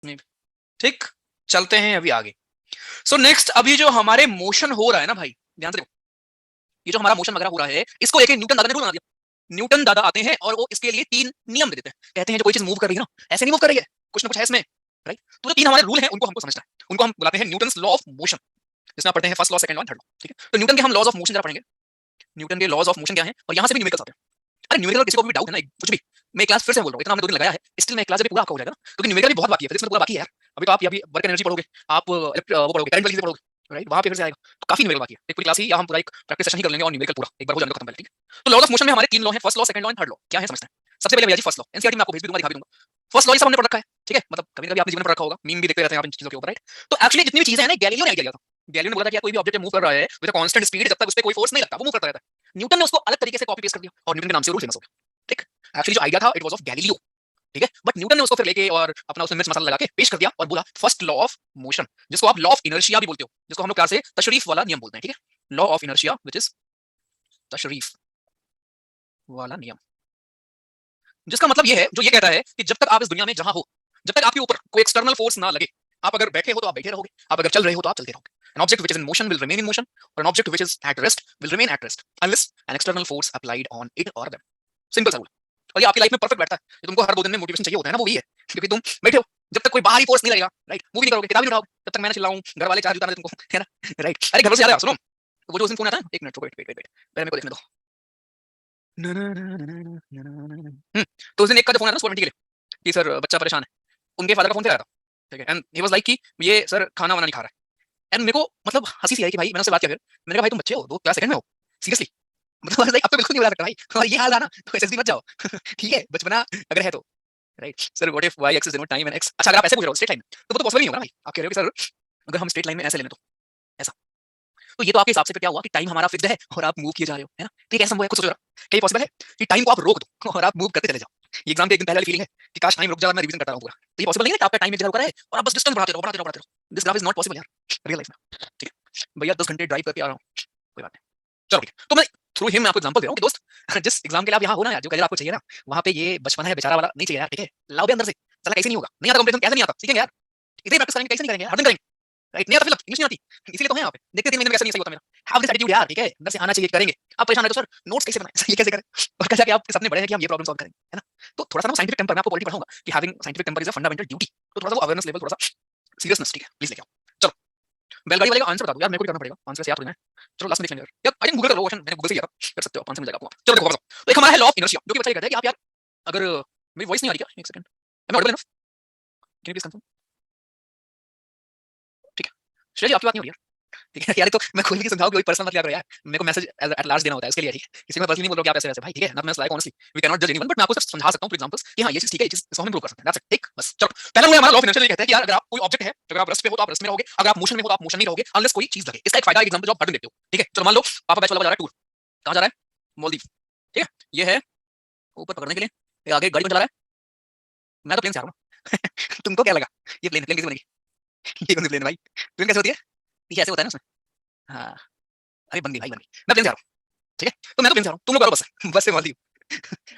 ठीक, चलते हैं अभी आगे। सो नेक्स्ट अभी जो हमारे मोशन हो रहा है ना भाई, ध्यान से देखो, ये जो हमारा मोशन वगैरह हो रहा है, इसको लेके न्यूटन दादा ने रूल बना दिया। न्यूटन दादा आते हैं और वो इसके लिए 3 नियम दे देते हैं। कहते हैं जो कोई चीज मूव कर रही है ना, ऐसे नहीं मूव कर रही है, कुछ ना कुछ है इसमें, राइट? तो जो 3 हमारे रूल हैं उनको हमको समझना है। उनको हम बुलाते हैं न्यूटन्स लॉ ऑफ मोशन, जिसमें आप पढ़ते हैं first law, second law, third law, ठीक है? तो न्यूटन के हम लॉज ऑफ मोशन जरा पढ़ेंगे। न्यूटन के लॉज ऑफ मोशन क्या है, और यहाँ से भी न्यूमेरिकल्स आते हैं। अरे न्यूमेरिकल किसी को भी डाउट है ना, कुछ भी, मैं क्लास फिर से बोल रहा हूँ, इतना हमने 2 दिन लगाया है, स्टिल मैं क्लास अभी पूरा आपका हो जाएगा ना, क्योंकि न्यूमेरिकल भी बहुत बाकी है, फिजिक्स में पूरा बाकी है यार। अभी तो आप अभी वर्क एनर्जी पढ़ोगे, आप वो पढ़ोगे, करंट वाली चीजें पढ़ोगे, राइट? वहां पे फिर से आएगा, तो काफी न्यूमेरिकल बाकी है। एक पूरी क्लास ही या हम पूरा एक प्रैक्टिस सेशन ही कर लेंगे और न्यूमेरिकल पूरा एक बार हो जाएगा खत्म, पहले, ठीक है? तो लॉज ऑफ मोशन में हमारे 3 लॉ हैं, first law, second law and third law. क्या है समझते हैं? सबसे पहले भैया जी फर्स्ट लॉ, एनसीईआरटी में आपको भेज भी दूंगा, दिखा भी दूंगा। फर्स्ट लॉ ये सब हमने पढ़ रखा है, ठीक है? मतलब कभी कभी आपने जीवन में पढ़ रखा होगा, मीम भी देखते रहते हैं आप इन चीजों के ऊपर, राइट? तो एक्चुअली जितनी भी चीजें हैं ना, गैलीलियो ने आइडिया दिया था। गैलीलियो ने बोला था कि कोई भी ऑब्जेक्ट मूव कर रहा है विद अ कांस्टेंट स्पीड, जब तक उस पे कोई फोर्स नहीं लगता वो मूव करता रहता है। न्यूटन ने उसको अलग तरीके से कॉपी पेस्ट कर दिया और न्यूटन के नाम से रूल फेमस हो गया, ठीक? एक्चुअली जो आइडिया था इट वाज ऑफ गैलीलियो, ठीक है? बट न्यूटन ने उसको फिर लेके और अपना उसमें मिर्च मसाला लगा के पेश कर दिया और बोला फर्स्ट लॉ ऑफ मोशन, जिसको आप लॉ ऑफ इनर्शिया भी बोलते हो, जिसको हम लोग प्यार से तशरीफ वाला नियम बोलते हैं, ठीक है? Law of inertia which is तशरीफ वाला नियम, जिसका मतलब ये है, जो ये कहता है कि जब तक आप इस दुनिया में जहां हो, जब तक आपके ऊपर कोई एक्सटर्नल फोर्स ना लगे, आप अगर बैठे हो तो आप बैठे रहोगे, आप अगर चल रहे हो तो आप चलते रहोगे। An object which is in motion will remain in motion, or an object which is at rest will remain at rest unless an external force applied on it or them. Simple सा rule, और ये आपकी life में perfect बैठता है। ये तुमको हर 2 दिन में मोटिवेशन चाहिए होता है ना, वो वही है, क्योंकि तुम बैठे हो, जब तक कोई बाहरी फोर्स नहीं लगेगा, राइट? मूवी नहीं करोगे, किताब नहीं उठाओगे, जब तक मैं ना चिल्लाऊं, घर वाले चार्ज उतारने तुमको, है ना, राइट? अरे घर से याद आया, सुनो, वो जो उस दिन फोन आता है, एक मिनट रुको, वेट वेट वेट, पहले मेरे को देखने दो। तो उस दिन एक का जो फोन आया ना सुपर के लिए कि सर बच्चा परेशान है, उनके फादर का फोन पे आया था, ठीक है? एंड ही वाज लाइक कि ये सर खाना वाना नहीं खा रहा है। एंड मेरे को मतलब हंसी सी आई कि भाई, मैंने उससे बात किया, फिर मैंने कहा भाई तुम बच्चे हो, 2 क्लास सेकंड में हो, सीरियसली? मतलब लाइक अब तो बिल्कुल नहीं बता सकता भाई, और ये हाल था ना तो एसएसडी मत जाओ। ठीक है, बचपना अगर है तो, right? Sir what if y axis denote time and x, अच्छा अगर आप ऐसे पूछ रहे हो स्ट्रेट लाइन में, तो वो तो पॉसिबल नहीं होगा ना भाई। आप कह रहे हो कि सर अगर हम स्ट्रेट लाइन में ऐसे लेने तो ऐसा, तो ये तो आपके हिसाब से फिर क्या हुआ कि टाइम हमारा फिक्स्ड है और आप मूव किए जा रहे हो, है ना? तो ये कैसे संभव है, कुछ सोचो जरा। क्या ये पॉसिबल है कि टाइम को आप रोक दो और आप मूव करते चले जाओ? ये एग्जाम के एक दिन पहले वाली फीलिंग है कि काश टाइम रुक जाए और मैं रिवीजन करता रहूं पूरा। तो ये पॉसिबल नहीं है कि आपका टाइम एक जगह रुका रहे और आप बस डिस्टेंस बढ़ाते रहो, बढ़ाते रहो, बढ़ाते रहो। This graph is not possible यार, रियल लाइफ में, ठीक है? भैया 10 घंटे ड्राइव करके आ रहा हूं, कोई बात नहीं, चलो ठीक है। तो मैं थ्रू हिम आपको एग्जांपल दे रहा हूं कि दोस्त जिस एग्जाम के लिए आप यहाँ हो ना यार, जो करियर आपको चाहिए ना, वहां पे ये बचपना है बेचारा वाला नहीं चाहिए यार, ठीक है? लाओ भी अंदर से, साला कैसे नहीं होगा, नहीं आता कंपटीशन, कैसे नहीं आता, सीखेंगे यार, इतनी प्रैक्टिस करेंगे, कैसे नहीं करेंगे, हर दिन करेंगे, राइट? नहीं आता फिर इंग्लिश नहीं आती, इसीलिए तो है यहाँ पे, देखते 3 महीने में कैसे नहीं सही होता मेरा। हैव दिस एटीट्यूड यार, ठीक है? अंदर से आना चाहिए, करेंगे। आप परेशान है तो सर नोट्स कैसे बनाएं, ये कैसे करें, और कैसे कि आपके सपने बड़े हैं कि हम ये प्रॉब्लम सॉल्व करेंगे, है ना? तो थोड़ा सा ना साइंटिफिक टेंपर में आपको पॉलिटी पढ़ाऊंगा कि having scientific temper is a fundamental duty, तो थोड़ा सा वो अवेयरनेस लेवल, थोड़ा सा सीरियसनेस, ठीक है? प्लीज लेके आओ। चलो, बैलगाड़ी वाले का आंसर बता दो यार, मेरे को भी करना पड़ेगा, आंसर से याद थोड़ी ना है। चलो लास्ट में देख लेंगे यार, यार आई थिंक गूगल कर लो क्वेश्चन, मैंने गूगल से किया था, कर सकते हो, आंसर मिल जाएगा आपको। चलो देखो वापस आओ। तो एक हमारा है लॉ ऑफ इनर्शिया, जो कि बच्चा ये कहता है कि आप यार अगर मेरी वॉइस नहीं आ रही क्या, एक second, am I audible enough, can you please confirm? ठीक है, श्रेया जी आपकी बात नहीं हो रही यार, ठीक है यार? तो मैं खुल के समझाऊं कि कोई पर्सनल मत लिया करो यार, मेरे को मैसेज एट लार्ज देना होता है उसके लिए, ठीक है? किसी को पर्सनली नहीं बोल रहा हूं कि आप ऐसे वैसे, भाई ठीक है ना? मैं like honestly we can not जज एनीवन, बट मैं आपको सिर्फ समझा सकता हूं थ्रू एग्जांपल्स कि हां ये चीज ठीक है, ये चीज इसको हम इंप्रूव कर सकते हैं, दैट्स इट, ठीक? बस चलो, पहला रूल हमारा लॉ ऑफ इनर्शिया ये कहता है कि यार अगर आप कोई ऑब्जेक्ट है, अगर आप रेस्ट पे हो तो आप रेस्ट में रहोगे, अगर आप मोशन में हो तो आप मोशन में रहोगे, अनलेस कोई चीज लगे। इसका एक फायदा, एक एग्जांपल जो आप बटन देखते हो, ठीक है? चलो मान लो पापा बैच वाला जा रहा है टूर, कहां जा रहा है? मालदीव, ठीक है? ये है ऊपर पकड़ने के लिए, ये आगे गाड़ी कौन चला रहा है? मैं तो प्लेन से आ रहा हूं। तुमको क्या लगा ये प्लेन, प्लेन कैसे बनेगी? ये कौन सी प्लेन है भाई? प्लेन कैसे होती है? ये ऐसे होता है ना उसमें, हाँ, अरे बन गई भाई, बन गई। मैं प्लेन से आ रहा हूँ, ठीक है? तो मैं तो प्लेन से आ रहा हूँ, तुम लोग करो बस बस से मालदीव।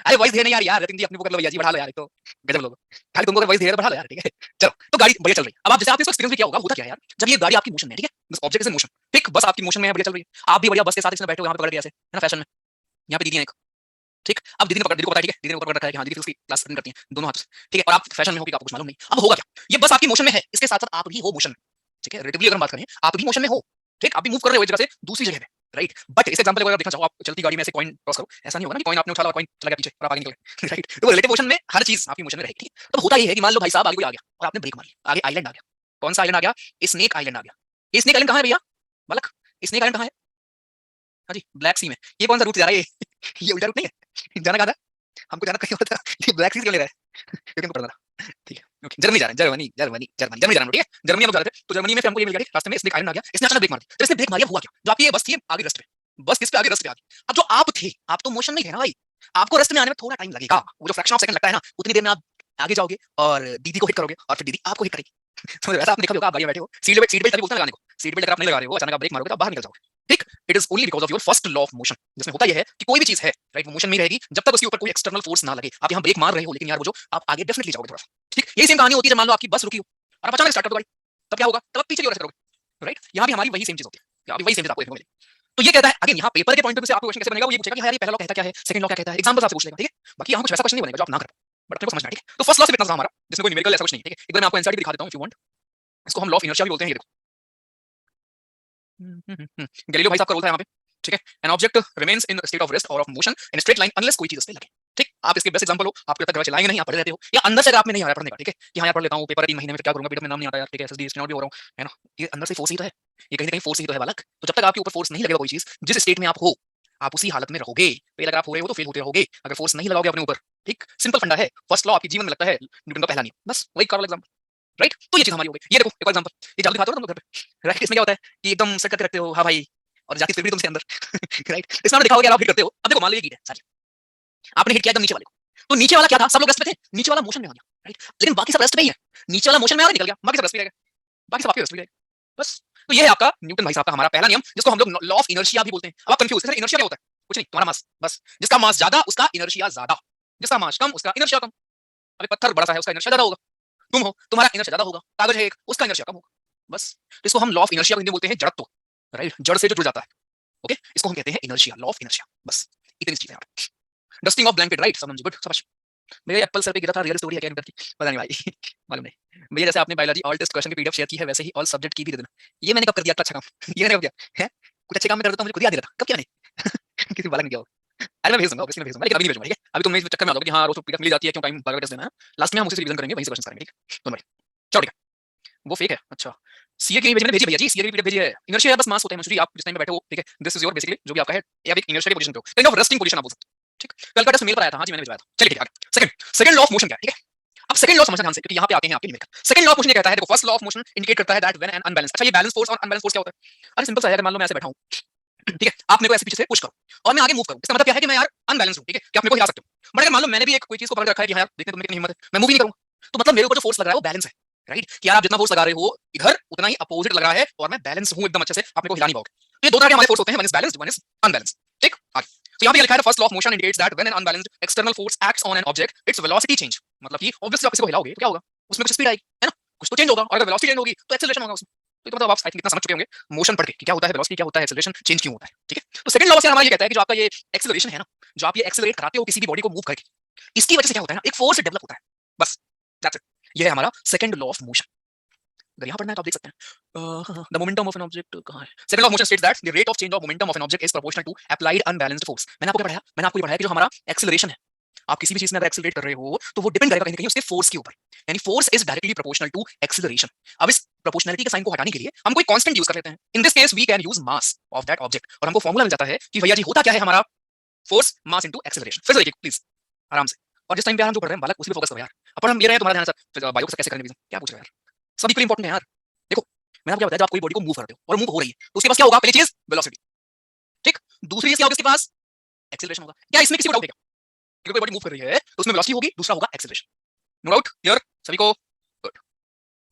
अरे वॉइस धीरे नहीं यार, यार रतिन जी अपनी वो कर लो भैया जी, बढ़ा लो यार, एक तो गजब लोग, खाली तुमको वॉइस धीरे तो बढ़ा लो यार, ठीक है? चलो, तो गाड़ी बढ़िया चल रही है। अब आप जैसे आपने इसको एक्सपीरियंस भी किया होगा, होता क्या है यार, जब ये गाड़ी आपकी मोशन में है, ठीक है? This object is in motion, ठीक? बस आपकी मोशन में है, बढ़िया चल रही है, आप भी बढ़िया बस के साथ इसमें बैठे हो, यहाँ पे पकड़ के ऐसे, है ना, फैशन में। यहाँ पे दीदी है एक, ठीक? अब दीदी ने पकड़, दीदी को पता है, ठीक है? दीदी ने ऊपर पकड़ रखा है कि हाँ दीदी उसकी क्लास अटेंड करती है दोनों हाथों से, ठीक है? और आप फैशन में हो कि आपको कुछ मालूम नहीं। अब होगा क्या, ये बस आपकी मोशन में है, इसके साथ साथ आप भी हो मोशन में, ठीक है? रिलेटिवली अगर हम बात करें, आप भी मोशन में हो, ठीक? आप भी मूव कर रहे हो एक जगह से दूसरी जगह पे, राइट? बट इस एग्जांपल को अगर देखना चाहो, आप चलती गाड़ी में ऐसे कॉइन टॉस करो, ऐसा नहीं होगा ना कि कॉइन आपने उछाला और कॉइन चला गया पीछे और आप आगे निकल गए, राइट? तो रिलेटिव मोशन में हर चीज आपकी मोशन में रहेगी, ठीक है? तो होता ये है कि मान लो भाई साहब आगे कोई आ गया और आपने ब्रेक मारी, आगे आइलैंड आ गया। कौन सा आइलैंड आ गया? स्नेक आइलैंड आ गया। ये स्नेक आइलैंड कहां है भैया? बालक, स्नेक आइलैंड कहां है? हाँ जी, ब्लैक सी में। ये कौन सा रूट जा रहा है ये? ये उल्टा रूट नहीं है, जाना कहां था हमको? जाना कहीं और था। ये ब्लैक सी क्यों ले रहा है? क्योंकि हमको पढ़ना था, ठीक है? ओके, जर्मनी जा रहे हैं, जर्मनी जर्मनी जर्मनी जर्मनी जा रहे हैं, ठीक है? जर्मनी हम लोग जा रहे थे, तो जर्मनी में फिर हमको ये मिल गया, ठीक? रास्ते में स्नेक आइलैंड आ गया, इसने अचानक ब्रेक मार दी। जब इसने ब्रेक मारी, हुआ क्या, जो आपकी ये बस थी आगे रेस्ट पे, बस किस पे आगे रेस्ट पे आ गई। अब जो आप थे, आप तो मोशन में थे ना भाई, आपको रेस्ट में आने में थोड़ा टाइम लगेगा, वो जो फ्रैक्शन ऑफ सेकंड लगता है ना, उतनी देर में आप आगे जाओगे और दीदी को हिट करोगे और फिर दीदी आपको हिट करेगी। समझ वैसा आपने देखा भी होगा, आप गाड़ी में बैठे हो, सीट बेल्ट तभी बोलते हैं लगाने को, सीट बेल्ट अगर आप नहीं लगा रहे हो, अचानक आप ब्रेक मारोगे तो आप बाहर निकल जाओगे, ठीक? It is only because of your first law of motion, जिसमें होता यह है कि कोई भी चीज है, राइट, वो मोशन में रहेगी जब तक उसके ऊपर कोई एक्सटर्नल फोर्स ना लगे। आप यहाँ ब्रेक मार रहे हो, लेकिन यार वो जो आप आगे डेफिनेटली जाओगे थोड़ा सा, ठीक? यही सेम कहानी होती है जब मान लो आपकी बस रुकी हो, और आप अचानक स्टार्ट कर दो गाड़ी, तब क्या होगा? तब आप पीछे की ओर ऐसे करोगे, राइट? यहाँ भी हमारी वही सेम चीज होती है, यहाँ भी वही सेम चीज आपको देखने को मिलेगी। तो ये कहता है अगेन, यहाँ पेपर के पॉइंट ऑफ व्यू से आपको क्वेश्चन कैसे बनेगा, वो ये पूछेगा कि हाँ यार ये पहला लॉ कहता क्या है, सेकंड लॉ क्या कहता है, एग्जांपल्स आपसे पूछ लेगा, ठीक है? बाकी यहाँ कुछ वैसा क्वेश्चन नहीं बनेगा जो आप ना कर पाओ, बट अपने को समझना है, ठीक है? तो फर्स्ट लॉ सिर्फ इतना था हमारा, जिसमें कोई न्यूमेरिकल ऐसा कुछ नहीं है, ठीक है? एक बार मैं आपको एनसीईआरटी दिखा देता हूं इफ यू वांट। इसको हम लॉ ऑफ इनर्शिया भी बोलते हैं, ये देखो। गैलीलियो भाई साहब का रोल था यहाँ पे, ठीक है? An object remains in state of rest और of motion in straight line unless कोई चीज उस पे लगे, ठीक? आप इसके बेस्ट एग्जांपल हो, आपको लगता है चलाएंगे नहीं, आप पढ़े रहते हो, या अंदर से अगर आप में नहीं आ रहा पढ़ने का, ठीक है? कि हाँ यार पढ़ लेता हूँ, पेपर है 3 महीने में, क्या करूंगा, पीडीएफ में नाम नहीं आता यार, ठीक है? एसएसडी स्टेनोट भी हो रहा हूँ, है ना? ये अंदर से फोर्स ही तो है, ये कहीं ना कहीं फोर्स ही तो है बालक। तो जब तक आपके ऊपर फोर्स नहीं लगेगा कोई चीज, जिस स्टेट में आप हो, आप उसी हालत में रहोगे। फेल अगर आप हो रहे हो तो फेल होते रहोगे, अगर फोर्स नहीं लगाओगे अपने ऊपर, ठीक? सिंपल फंडा है, फर्स्ट लॉ आपके जीवन में लगता है न्यूटन का पहला नियम, बस वही कर एग्जांपल, राइट? तो ये चीज हमारी हो गई। ये देखो एक एग्जांपल, ये जादू दिखाते हो ना तुम लोग घर पे, राइट? इसमें क्या होता है कि एकदम सेट करके रखते हो, हाँ भाई, और जाती फिर भी तुमसे अंदर राइट? इसमें आपने देखा होगा आप हिट करते हो, अब देखो मान लो ये हीट है सारी, आपने हिट किया एकदम नीचे वाले को, तो नीचे वाला क्या था, सब लोग रेस्ट पे थे, नीचे वाला मोशन में आ गया, राइट? लेकिन बाकी सब रेस्ट पे ही है, नीचे वाला मोशन में आ गया, निकल गया, बाकी सब रेस्ट पे रह गए, बाकी सब आपके रेस्ट पे रह गए, बस। तो ये है आपका न्यूटन भाई साहब का हमारा पहला नियम, जिसको हम लोग लॉ ऑफ इनर्शिया भी बोलते हैं। अब आप कंफ्यूज, सर इनर्शिया क्या होता है? कुछ नहीं, तुम्हारा मास, बस। जिसका मास ज्यादा उसका इनर्शिया ज्यादा, जिसका मास कम उसका इनर्शिया कम। अभी पत्थर बड़ा सा है, उसका इनर्शिया ज्यादा होगा, तुम हो, तुम्हारा इनर्शिया ज्यादा होगा, कागज है एक, उसका इनर्शिया कम होगा, बस। तो इसको हम लॉ ऑफ इनर्शिया हिंदी में बोलते हैं जड़त्व, राइट? जड़ से जो जुड़ जाता है, ओके, इसको हम कहते हैं इनर्शिया, लॉ ऑफ इनर्शिया, बस। इतनी चीजें हैं। Dusting of blanket, right? समझ, गुड, समझ। भैया एप्पल सर पे गिरा था, रियल स्टोरी है क्या इनकी? पता नहीं भाई मालूम नहीं भैया। जैसे आपने बायोलॉजी ऑल टेस्ट क्वेश्चन की पीडीएफ शेयर की है, वैसे ही ऑल सब्जेक्ट की भी दे देना। ये मैंने कब कर दिया अच्छा काम ये मैंने कब किया है? कुछ अच्छे काम में कर देता हूं, मुझे खुद याद नहीं रहता कब क्या नहीं किसी बालक ने किया होगा। अरे मैं भेज दूंगा, ऑब्वियसली मैं भेज दूंगा, लेकिन अभी नहीं भेजूंगा, ठीक है? अभी तुम इस चक्कर में आ जाओगे कि हां रोज तो पीडीएफ मिल जाती है, क्यों टाइम बार-बार टेस्ट देना है। लास्ट में हम उसी से रिवीजन करेंगे, वहीं से क्वेश्चन करेंगे, ठीक है? डोंट वरी, चलो ठीक है। वो फेक है, अच्छा। सीए की भेजी, मैंने भेजी भैया जी, सीए की पीडीएफ भेजी है। इनर्शिया है, बस मास होता है मंसूरी, आप जिस टाइम पे बैठे हो, ठीक है? दिस इज योर बेसिकली जो भी आपका है, या आप एक इनर्शिया की पोजीशन पे हो, काइंड ऑफ रेस्टिंग पोजीशन आप बोल सकते हो, ठीक? कल का टेस्ट मेल पर आया था, हां जी मैंने भिजवाया था। चलिए ठीक है, आगे सेकंड लॉ ऑफ मोशन क्या है, ठीक है? अब सेकंड लॉ समझना ध्यान से, क्योंकि यहाँ पे आते हैं आपके numerical. Second law of motion ये कहता है, देखो first law of motion indicate करता है दैट व्हेन एन अनबैलेंस, अच्छा ये बैलेंस फोर्स और अनबैलेंस फोर्स क्या होता है? अरे सिंपल सा है, अगर मान लो मैं ऐसे बैठा हूँ ठीक है, आप मेरे को ऐसे पीछे से पुश करो और मैं आगे मूव करूं, इसका मतलब क्या है कि मैं यार अनबैलेंस हूं, ठीक है? कि आप मेरे को हिला सकते हो, बट अगर मान लो मैंने भी एक कोई चीज को पकड़ रखा है कि हाँ यार देखने तुमने कितनी हिम्मत है, मैं मूव ही नहीं करूंगा, तो मतलब मेरे ऊपर जो फोर्स लग रहा है वो बैलेंस है, राइट? कि यार आप जितना फोर्स लगा रहे हो इधर, उतना ही अपोजिट लग रहा है, और मैं बैलेंस हूं एकदम अच्छे से, आप मेरे को हिला नहीं पाओगे। तो ये दो तरह के हमारे फोर्स होते हैं, one is balanced, one is unbalanced, ठीक? आगे तो यहाँ पे लिखा है first law of motion indicates that when an unbalanced external force acts on an object its velocity change, मतलब कि ऑब्वियसली आप किसी को हिलाओगे तो क्या होगा, उसमें कुछ स्पीड आएगी, है ना? कुछ तो चेंज होगा, और अगर वेलोसिटी चेंज होगी तो एक्सेलरेशन होगा उसमें। तो मतलब आप आई थिंक इतना समझ चुके होंगे मोशन पढ़ के कि क्या होता है वेलोसिटी, क्या होता है एक्सेलरेशन, चेंज क्यों होता है, ठीक है? तो सेकंड लॉ से हमारा ये कहता है कि जो आपका ये एक्सेलरेशन है ना, जो आप ये एक्सेलरेट कराते हो किसी भी बॉडी को मूव करके, इसकी वजह से क्या होता है ना, एक फोर्स डेवलप होता है, बस, दैट्स इट। ये है हमारा सेकंड लॉ ऑफ मोशन। अगर यहाँ पढ़ना है तो आप देख सकते हैं, the momentum of an object कहाँ है? Second law of motion states that the rate of change of momentum of an object is proportional to applied unbalanced force. मैंने आपको क्या पढ़ाया? मैंने आपको ये पढ़ाया कि जो हमारा एक्सेलरेशन है, आप किसी भी चीज में अगर एक्सेलरेट कर रहे हो तो वो डिपेंड करेगा कहीं ना कहीं उसके फोर्स के ऊपर, यानी force is directly proportional to acceleration. अब इस प्रोपोर्शनलिटी के साइन को हटाने के लिए हम कोई कांस्टेंट यूज कर लेते हैं, in this case we can use mass of that object, और हमको फॉर्मूला मिल जाता है कि भैया जी होता क्या है हमारा, फोर्स मास इनटू एक्सेलरेशन। फिर से देखिए प्लीज आराम से, और जिस टाइम पे हम जो पढ़ रहे हैं बालक उसी पे फोकस करो यार। अपन हम ये रहे हैं तुम्हारा ध्यान सर बायो को कैसे करेंगे, क्या पूछ रहे हैं यार, सब इक्वली इंपॉर्टेंट है यार। देखो मैंने आपको क्या बताया, जब आप कोई बॉडी को मूव करते हो और मूव हो रही है तो उसके पास क्या होगा, पहली चीज वेलोसिटी, ठीक? दूसरी चीज क्या होगी उसके पास, एक्सेलरेशन होगा। क्या इसमें किसी को डाउट है क्या? अगर कोई बॉडी मूव कर रही है तो उसमें वेलोसिटी होगी, दूसरा होगा एक्सेलरेशन, नो डाउट, क्लियर सभी को? Good,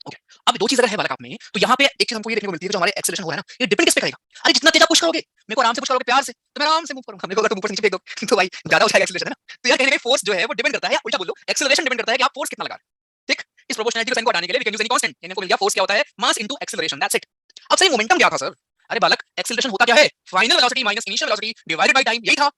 okay. अब दो चीज अगर है बालक आप में, तो यहाँ पे एक चीज हमको ये देखने को मिलती है, जो हमारे एक्सेलरेशन हो रहा है ना, ये डिपेंड किस पे करेगा? अरे जितना तेज आप पुश करोगे, मेरे को आराम से पुश करोगे प्यार से, तो मैं आराम से मूव करूंगा। मेरे को अगर तुम ऊपर से नीचे फेंक दो तो भाई ज्यादा हो जाएगा एक्सेलरेशन, है ना? तो यार कहीं ना कहीं फोर्स जो है वो डिपेंड करता है, उल्टा बोल लो एक्सेलरेशन डिपेंड करता है कि आप फोर्स कितना लगा रहे हो, ठीक? इस प्रोपोर्शनलिटी को साइन को हटाने के लिए we can use any constant, यानी हमको मिल गया फोर्स क्या होता है, mass into acceleration, that's it. अब सही मोमेंटम क्या था सर? अरे बालक एक्सेलरेशन होता क्या है, final velocity minus initial velocity divided by time, यही था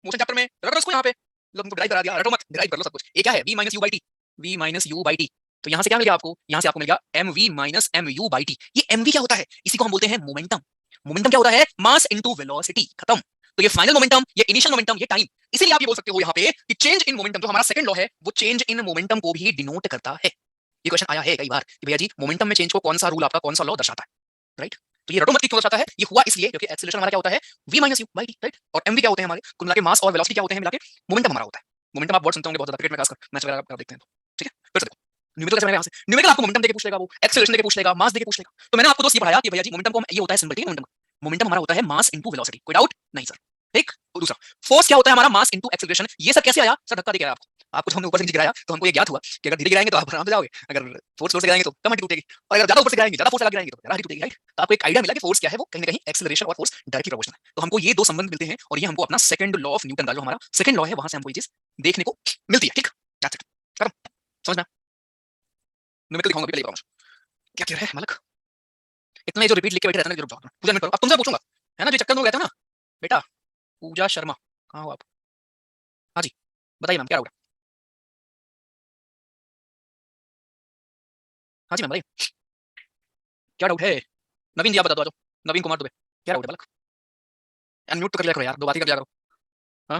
मोशन चैप्टर में। रटो इसको यहाँ पे, तुमको ड्राइव करा दिया, रटो मत, ड्राइव कर लो सब कुछ। ये क्या है, v minus you by T, v minus you by T. तो यहाँ से क्या मिल गया आपको, यहाँ से आपको मिल गया mv minus mu by T. ये mv क्या होता है, इसी को हम बोलते हैं मोमेंटम। मोमेंटम क्या होता है, मास इनटू वेलोसिटी, खत्म। तो ये फाइनल मोमेंटम, ये इनिशियल मोमेंटम, ये टाइम। इसीलिए आप ये बोल सकते हो यहाँ पे कि चेंज इन मोमेंटम, जो हमारा सेकंड लॉ है, वो चेंज इन मोमेंटम को भी डिनोट करता है। ये क्वेश्चन आया है कई बार कि भैया जी मोमेंटम में चेंज को कौन सा रूल आपका, कौन सा लॉ दर्शाता है, राइट? तो ये रटो मत क्यों दर्शाता है, ये हुआ इसलिए क्योंकि एक्सेलरेशन हमारा क्या होता है, v minus you by T, right? और mv क्या होते हैं हमारे, कुल मिला के मास और वेलोसिटी क्या होते हैं मिला के, मोमेंटम हमारा होता है। मोमेंटम आप वर्ड सुनते होंगे बहुत ज्यादा क्रिकेट में, खासकर मैच वगैरह आप देखते हैं तो, ठीक है? फिर से देखो न्यूमेरिकल कैसे बनेगा, यहाँ से न्यूमेरिकल आपको मोमेंटम देके पूछ लेगा, वो एक्सेलरेशन देके पूछ लेगा, मास देके पूछ लेगा। तो मैंने आपको दोस्त ये पढ़ाया कि भैया जी मोमेंटम को ये होता है सिंपल, ठीक है? मोमेंटम हमारा होता है मास इनटू वेलोसिटी, कोई डाउट नहीं सर, ठीक? और दूसरा फोर्स क्या होता है हमारा, मास इनटू एक्सेलरेशन। ये सब कैसे आया सर, धक्का दे के आया आपको, आपको तो हमने ऊपर से नीचे गिराया तो हमको ये ज्ञात हुआ कि अगर धीरे गिराएंगे तो आप आराम से जाओगे, अगर फोर्स से गिराएंगे तो कम हड्डी टूटेगी, और अगर ज्यादा ऊपर से गिराएंगे, ज्यादा फोर्स लगा गिराएंगे तो ज्यादा हड्डी टूटेगी, राइट? तो आपको एक आइडिया मिला कि फोर्स क्या है, वो कहीं ना कहीं एक्सेलरेशन और फोर्स डायरेक्टली प्रोपोर्शनल है। तो हमको ये दो संबंध मिलते हैं, और ये हमको अपना सेकंड लॉ ऑफ न्यूटन का, जो हमारा सेकंड लॉ है, वहां से हमको ये चीज देखने को मिलती है, ठीक? दैट्स इट, खत्म, समझना? न्यूमेरिकल दिखाऊंगा अभी, पहले बताऊंगा। क्या कह रहा है मालक? इतना ही जो रिपीट लिख के बैठे रहते हैं ना, रुक जाओ पूजा मत करो। अब तुमसे पूछूंगा, है ना, जो चक्कर में गए थे ना बेटा, पूजा शर्मा, कहाँ हो आप? हाँ जी, बताइए मैम क्या डाउट है? हाँ जी मैम बताइए, क्या डाउट है? नवीन जी आप बता दो, आ जाओ। नवीन कुमार दुबे, क्या डाउट है बालक? अनम्यूट तो कर लिया करो यार, दो बात ही कर लिया करो। हाँ,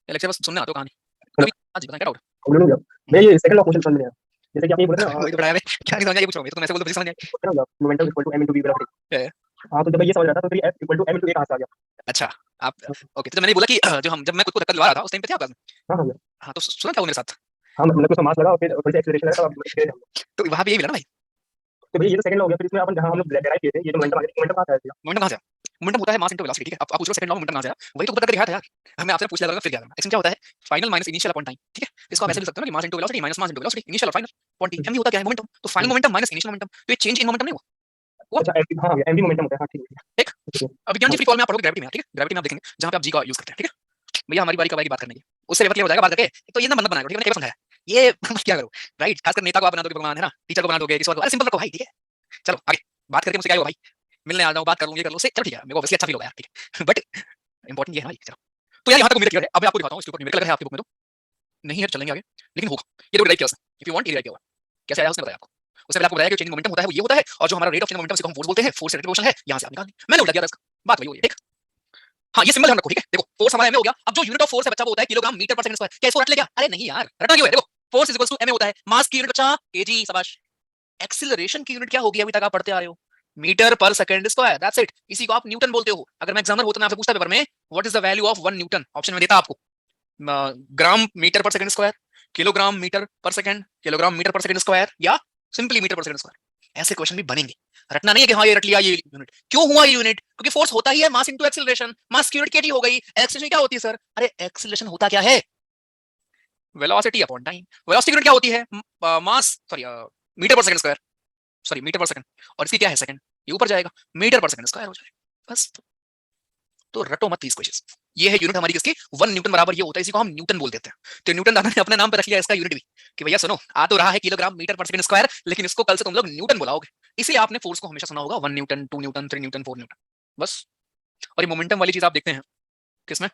ये लेक्चर बस सुनने आते हो कहानी। नवीन हाँ जी बताएं क्या डाउट है? मैं ये सेकंड लॉ क्वेश्चन समझ नहीं आया। जैसे कि आपने ये बोला था ना वही तो पढ़ाया मैं, क्या नहीं समझ आया ये पूछ रहा हूँ, ये तो तुम ऐसे बोल दो मुझे समझ नहीं momentum equal to m into v बराबर आया। है। हाँ, तो जब मैं ये समझ रहा था तो फिर f equal to m into a कहाँ से आ गया? अच्छा, आप ओके, तो जब मैंने बोला कि जब मैं खुद को धक्का दिलवा रहा था उस टाइम पे थे आप क्लास में? हाँ हाँ हाँ, तो सुना था वो मेरे साथ। हाँ, मतलब कुछ मास लगा और फिर थोड़ी सी एक्सीलरेशन लगा, तब आप गिरे थे हम लोग। तो वहाँ पे यही मिला ना भाई, तो भैया ये तो सेकंड लॉ हो गया, फिर इसमें अपन जहाँ हम लोग डेराइव किए थे, ये जो मोमेंटम आ गया, मोमेंटम कहाँ से आया? मोमेंटम कहाँ से आया? मोमेंटम होता है मास इनटू वेलोसिटी, ठीक है? आप पूछ रहे हो सेकंड लॉ में मोमेंटम कहाँ से आया? वही तो पता कर दिखाया था यार। मैं आपसे पूछ लिया था फिर क्या करना। एक्शन क्या होता है? Final minus initial upon time, ठीक है? इसको आप ऐसे लिख सकते हो ना कि mass into velocity minus mass into velocity, initial और फाइनल अपॉन टी। एम होता क्या है? मोमेंटम। तो final momentum minus initial momentum, तो ये चेंज इन मोमेंटम नहीं हुआ? हुआ? अच्छा एम हाँ एम मोमेंटम होता है, हाँ ठीक है ठीक। ठीक है। अब विज्ञान हाँ जी फ्री फॉल में आप पढ़ोगे ग्रेविटी में, ठीक है? ग्रेविटी में आप देखेंगे जहाँ पे आप जी का यूज करते हैं, ठीक है? भैया हमारी बारी कब आएगी बात करने की? उससे लेवल क्लियर हो जाएगा बात करके। तो ये ना मतलब बनाया करो, ठीक है? मैंने समझाया ये मत क्या करो, राइट? खासकर नेता को आप बना दोगे भगवान, है ना? टीचर को बना दोगे, किसी को, अरे सिंपल रखो भाई, ठीक है? चलो आगे बात करके मुझसे क्या होगा भाई? मिलने आ जाऊँ, बात कर लूँ, ये कर लूँ, चलो ठीक है, मेरे को ऑब्वियसली अच्छा फील होगा यार, ठीक है? बट इंपॉर्टेंट ये है ना भाई, चलो। तो यार यहाँ तक उम्मीद क्लियर है। अब मैं आपको दिखाता हूँ इसके ऊपर न्यूमेरिकल अगर है आपकी बुक में तो। नहीं है तो चलेंगे आगे, लेकिन होगा। ये तो डिराइव किया उसने, इफ यू वांट डिराइव किया हुआ। कैसे आया उसने बताया आपको। उसने पहले आपको बताया कि चेंजिंग मोमेंटम होता है वो ये होता है, और जो हमारा रेट ऑफ चेंज मोमेंटम से हम फोर्स बोलते हैं, फोर्स सेंट्रीफ्यूगल मोशन है, यहाँ से आप निकाल दी। मैंने उल्टा किया था इसका, बात वही हुई है, ठीक? हाँ, ये सिंबल ध्यान रखो, ठीक है? देखो फोर्स हमारा एम हो गया, अब जो यूनिट ऑफ फोर्स है बच्चा वो होता है किलोग्राम मीटर पर सेकंड स्क्वायर। क्या इसको रट ले गया? अरे नहीं यार, रटना क्यों है? देखो force is equal to M होता है, मास की यूनिट बच्चा केजी, शाबाश। एक्सीलरेशन की यूनिट क्या होगी अभी तक आप पढ़ते आ रहे हो? मीटर पर सेकंड स्क्वायर, दैट्स इट। इसी को आप न्यूटन बोलते हो। अगर मैं एग्जामिनर होता मैं आपसे पूछता पेपर में, what is the value of 1 Newton? Option में देता आपको ग्राम मीटर पर सेकंड स्क्वायर, किलोग्राम मीटर पर सेकंड, किलोग्राम मीटर पर सेकंड स्क्वायर, या सिंपली मीटर पर सेकंड स्क्वायर। ऐसे क्वेश्चन भी बनेंगे। रटना नहीं है कि हाँ ये रट लिया ये यूनिट। क्यों हुआ ये यूनिट? क्योंकि फोर्स होता ही है मास इनटू एक्सीलरेशन। मास की यूनिट केजी हो गई, एक्सीलरेशन क्या होती है सर? अरे एक्सीलरेशन होता क्या है? Velocity upon time. वेलोसिटी की यूनिट क्या होती है? मास सॉरी मीटर पर सेकंड स्क्वायर, सॉरी मीटर पर सेकंड, और इसकी क्या है सेकंड, ये ऊपर जाएगा, मीटर पर सेकंड स्क्वायर हो जाएगा बस। तो रटो मत प्लीज क्वेश्चंस। ये है यूनिट हमारी किसकी? 1 न्यूटन बराबर ये होता है, इसी को हम न्यूटन बोल देते हैं। तो न्यूटन दादा ने अपने नाम पे रख लिया इसका यूनिट भी, कि भैया सुनो आ तो रहा है किलोग्राम मीटर पर सेकंड स्क्वायर, लेकिन इसको कल से तुम लोग न्यूटन बुलाओगे। इसीलिए आपने फोर्स को हमेशा सुना होगा 1 न्यूटन, 2 न्यूटन, 3 न्यूटन, 4 न्यूटन, बस। और ये मोमेंटम वाली चीज आप देखते हैं किसमें?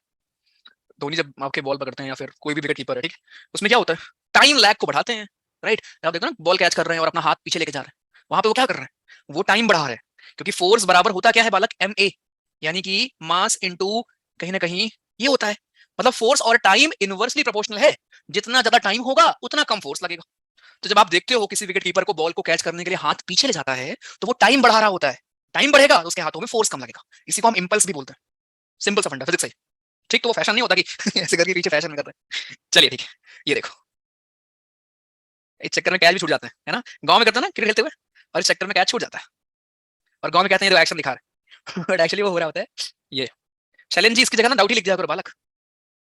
धोनी जब आपके बॉल पकड़ते हैं या फिर कोई भी विकेट कीपर है, ठीक है, उसमें क्या होता है? टाइम लैग को बढ़ाते हैं, राइट? आप देखो ना बॉल कैच कर रहे हैं और अपना हाथ पीछे लेके जा रहे हैं, वहां पे वो क्या कर रहे हैं? वो टाइम बढ़ा रहे हैं। क्योंकि फोर्स बराबर होता क्या है बालक? एम ए, यानी कि मास इनटू कहीं ना कहीं ये होता है। मतलब फोर्स और टाइम इनवर्सली प्रोपोर्शनल है। जितना ज्यादा टाइम होगा उतना कम फोर्स लगेगा। तो जब आप देखते हो किसी विकेट कीपर को बॉल को कैच करने के लिए हाथ पीछे ले जाता है, तो वो टाइम बढ़ा रहा होता है। टाइम बढ़ेगा तो उसके हाथों में फोर्स कम लगेगा। इसी को हम इंपल्स भी बोलते हैं। सिंपल सा फंडा, फिजिक्स है। ठीक, तो वो फैशन नहीं होता कि ऐसे करके पीछे फैशन में कर रहे हैं। चलिए ठीक है, ये देखो, इस चक्कर में कैच भी छूट जाते हैं, है ना? गांव में करते हैं ना क्रिकेट खेलते हुए, और इस चक्कर में कैच छूट जाता है। और गांव में कहते हैं तो एक्शन दिखा रहे हैं, बट एक्चुअली वो हो रहा होता है ये। शैलेन जी इसकी जगह ना डाउट ही लिख दिया करो बालक,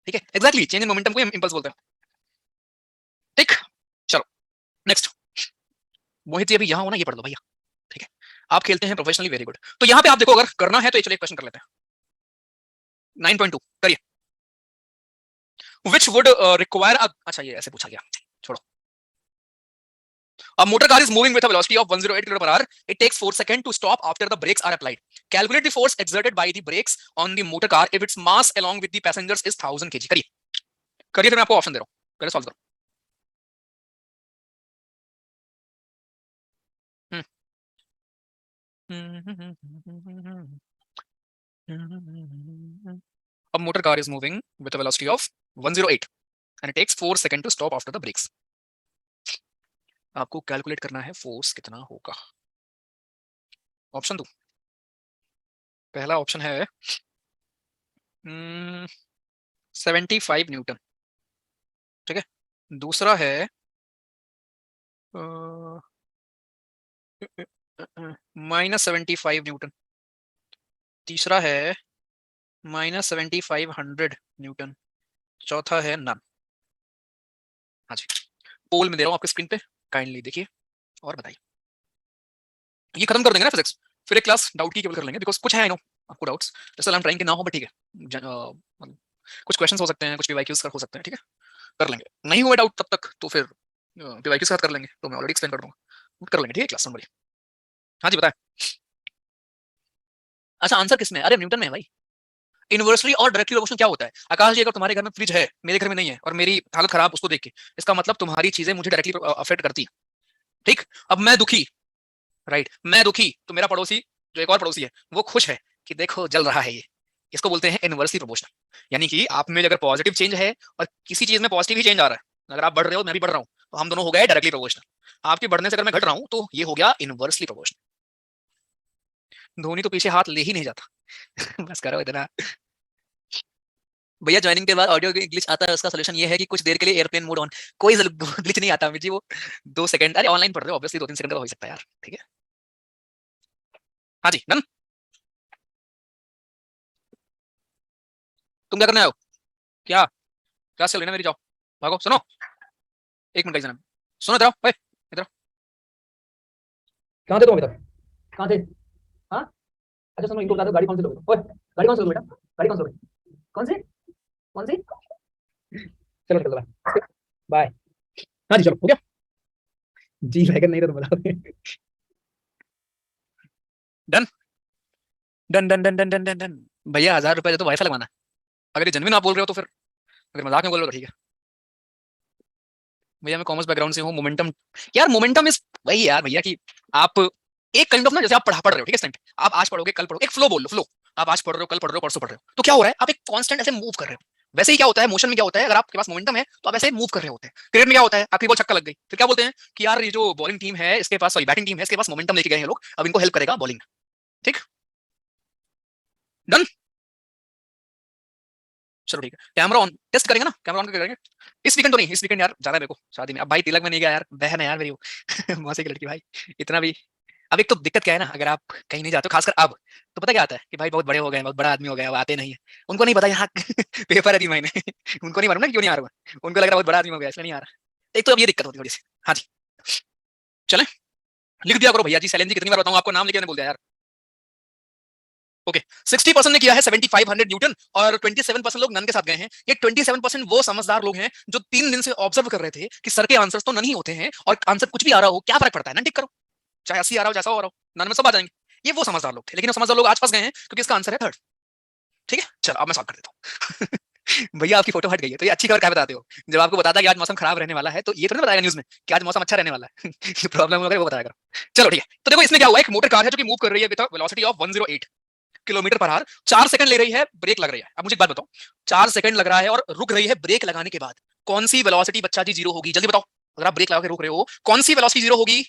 ठीक है? एग्जैक्टली चेंज इन मोमेंटम को हम इंपल्स बोलते हैं, ठीक? चलो नेक्स्ट। मोहित जी अभी यहाँ हो ना, ये पढ़ लो भैया, ठीक है? आप खेलते हैं प्रोफेशनली, वेरी गुड। तो यहाँ पे आप देखो, अगर करना है तो चलिए क्वेश्चन कर लेते हैं। 9.2 करिए। विच वुड रिक्वायर, अच्छा ये ऐसे पूछा गया, छोड़ो। A motor car is moving with a velocity of 108 km per hour. It takes 4 seconds to stop after the brakes are applied. Calculate the force exerted by the brakes on the motor car if its mass along with the passengers is 1000 kg. करिए करिए, फिर मैं आपको option दे रहा हूँ, पहले solve करो। A motor car is moving with a velocity of 108 and it takes 4 seconds to stop after the brakes. आपको कैलकुलेट करना है फोर्स कितना होगा। ऑप्शन दो। पहला ऑप्शन है 75 न्यूटन, ठीक है? दूसरा है -75 न्यूटन। तीसरा है -7500 न्यूटन। चौथा है नन। हाँ जी, पोल में दे रहा हूँ आपके स्क्रीन पे, काइंडली देखिए और बताइए। ये खत्म कर देंगे ना फिजिक्स, फिर एक क्लास डाउट की केवल कर लेंगे, बिकॉज कुछ है आई नो आपको डाउट्स, जैसे आई एम ट्राइंग कि ना हो, बट ठीक है। कुछ क्वेश्चंस हो सकते हैं, कुछ पीवाईक्यूज हो सकते हैं, ठीक है? कर लेंगे। नहीं हुए डाउट तब तक तो फिर पीवाईक्यू के साथ कर लेंगे, तो मैं ऑलरेडी एक्सप्लेन कर दूंगा, कर लेंगे, ठीक है? क्लास नंबर हाँ जी बताएं। अच्छा आंसर किसमें? अरे न्यूटन में है भाई। इनवर्सली और डायरेक्टली प्रोपोर्शनल क्या होता है? आकाश जी अगर तुम्हारे घर में फ्रिज है, मेरे घर में नहीं है, और मेरी हालत खराब उसको देख के, इसका मतलब तुम्हारी चीजें मुझे डायरेक्टली अफेक्ट करती है। ठीक, अब मैं दुखी, राइट, मैं दुखी तो मेरा पड़ोसी जो एक और पड़ोसी है वो खुश है कि देखो जल रहा है ये। इसको बोलते हैं इनवर्सली प्रोपोर्शनल। यानी कि आप में अगर पॉजिटिव चेंज है और किसी चीज में पॉजिटिव ही चेंज आ रहा है, अगर आप बढ़ रहे हो मैं भी बढ़ रहा हूँ, तो हम दोनों हो गए डायरेक्टली प्रोपोर्शनल। आपके बढ़ने से अगर मैं घट रहा हूँ तो ये हो गया इनवर्सली प्रोपोर्शनल। धोनी तो पीछे हाथ ले ही नहीं जाता। बस करो इतना। भैया ज्वाइनिंग के बाद ऑडियो ग्लिच आता है, उसका सोल्यूशन ये है कि कुछ देर के लिए एयरप्लेन मोड ऑन। कोई ग्लिच नहीं आता जी, वो 2 सेकंड, अरे ऑनलाइन पढ़ रहे हो ऑब्वियसली 2-3 सेकंड का हो ही सकता है यार, ठीक है। हाँ जी डन। तुम क्या करने आए हो? क्या क्लास चल रही है ना मेरी, जाओ भागो। सुनो, एक मिनट का जनाब, सुनो इधर आओ, ओए इधर आओ। कहाँ थे तुम अभी तक? कहाँ थे? हाँ, अच्छा सुनो, इनको बता दो गाड़ी कौन सी लोगे। ओए, गाड़ी कौन सी लोगे बेटा? गाड़ी कौन सी लोगे? कौन सी? कौन सी? चलो निकल बाय। बाय। हाँ जी चलो, हो गया। जी वैगन नहीं तो तुम बताओगे। Done done done done done done done done. भैया 1000 रुपए दे तो वाईफाई लगवाना है। अगर ये जेन्युइन आप बोल रहे हो तो फिर, अगर मजाक में बोल रहे हो तो ठीक है। भैया मैं कॉमर्स बैकग्राउंड से हूँ। मोमेंटम, यार मोमेंटम इज वही यार भैया कि आप एक काइंड ऑफ ना, जैसे आप पढ़ रहे हो, ठीक है, इस टाइम पे आप आज पढ़ोगे कल पढ़ोगे, एक फ्लो बोल लो, फ्लो। आप आज पढ़ रहे हो, कल पढ़ रहे हो, परसों पढ़ रहे हो, तो क्या हो रहा है, आप एक कांस्टेंट ऐसे मूव कर रहे हो। वैसे ही क्या होता है मोशन में, क्या होता है अगर आपके पास मोमेंटम है तो आप ऐसे मूव कर रहे होते हैं। क्रिकेट में क्या होता है, आपकी बॉल छक्का लग गई, फिर क्या बोलते हैं कि यार ये जो बॉलिंग टीम है इसके पास, सॉरी बैटिंग टीम है इसके पास मोमेंटम लेके गए हैं लोग, अब इनको हेल्प करेगा बॉलिंग। ठीक, डन। चलो ठीक है, कैमरा ऑन टेस्ट करेंगे ना, कैमरा ऑन करेंगे। इस वीकेंड तो नहीं, इस वीकेंड यार जाना है मेरे को शादी में। अब भाई तिलक में नहीं गया यार, बहन है यार मेरी वो। मौसी की लड़की भाई, इतना भी। अब एक तो दिक्कत क्या है ना, अगर आप कहीं नहीं जाते हो खासकर अब, तो पता क्या आता है कि भाई बहुत बड़े हो गए, बहुत बड़ा आदमी हो गया, वो आते नहीं है। उनको नहीं पता यहाँ पेपर है 3 महीने। उनको नहीं मालूम ना कि क्यों नहीं आ रहा मैं। उनको लग रहा है बहुत बड़ा आदमी हो गया इसलिए नहीं आ रहा। एक तो अब ये दिक्कत होती है थोड़ी सी। हाँ जी, चले, लिख दिया करो भैया जी। सैलेंजी कितनी बार बताऊं आपको, नाम लेके बोल दिया यार। ओके, 60% ने किया है 7500 न्यूटन, और 27% लोग नन के साथ गए हैं। ये 27% वो समझदार लोग हैं जो 3 दिन से ऑब्जर्व कर रहे थे कि सर के आंसर्स तो नन ही होते हैं, और आंसर कुछ भी आ रहा हो क्या फर्क पड़ता है, नन टिक करो, चाहे 80 आ रहा हो जैसा हो रहा हो, नन में सब आ जाएंगे। ये वो समझदार लोग थे, लेकिन वो समझदार लोग आज फंस गए हैं क्योंकि इसका आंसर है थर्ड। ठीक है, चलो अब मैं सॉल्व कर देता हूँ। भैया आपकी फोटो हट गई है, तो ये अच्छी खबर क्या बताते हो? जब आपको बताता कि आज मौसम खराब रहने वाला है तो ये तो नहीं बताएगा न्यूज में कि आज मौसम अच्छा रहने वाला है। प्रॉब्लम होगा वो बताया करो। चलो ठीक है, तो देखो इसमें क्या हुआ, एक मोटर कार है जो कि मूव कर रही है with velocity of 108 kilometre per hour, 4 second ले रही है, ब्रेक लग रही है। अब मुझे एक बात बताओ, 4 सेकंड लग रहा है और रुक रही है, ब्रेक लगाने के बाद कौन सी वेलोसिटी बच्चा जी जीरो होगी? जल्दी बताओ, अगर आप ब्रेक लगा के रुक रहे हो कौन सी वेलोसिटी जीरो होगी?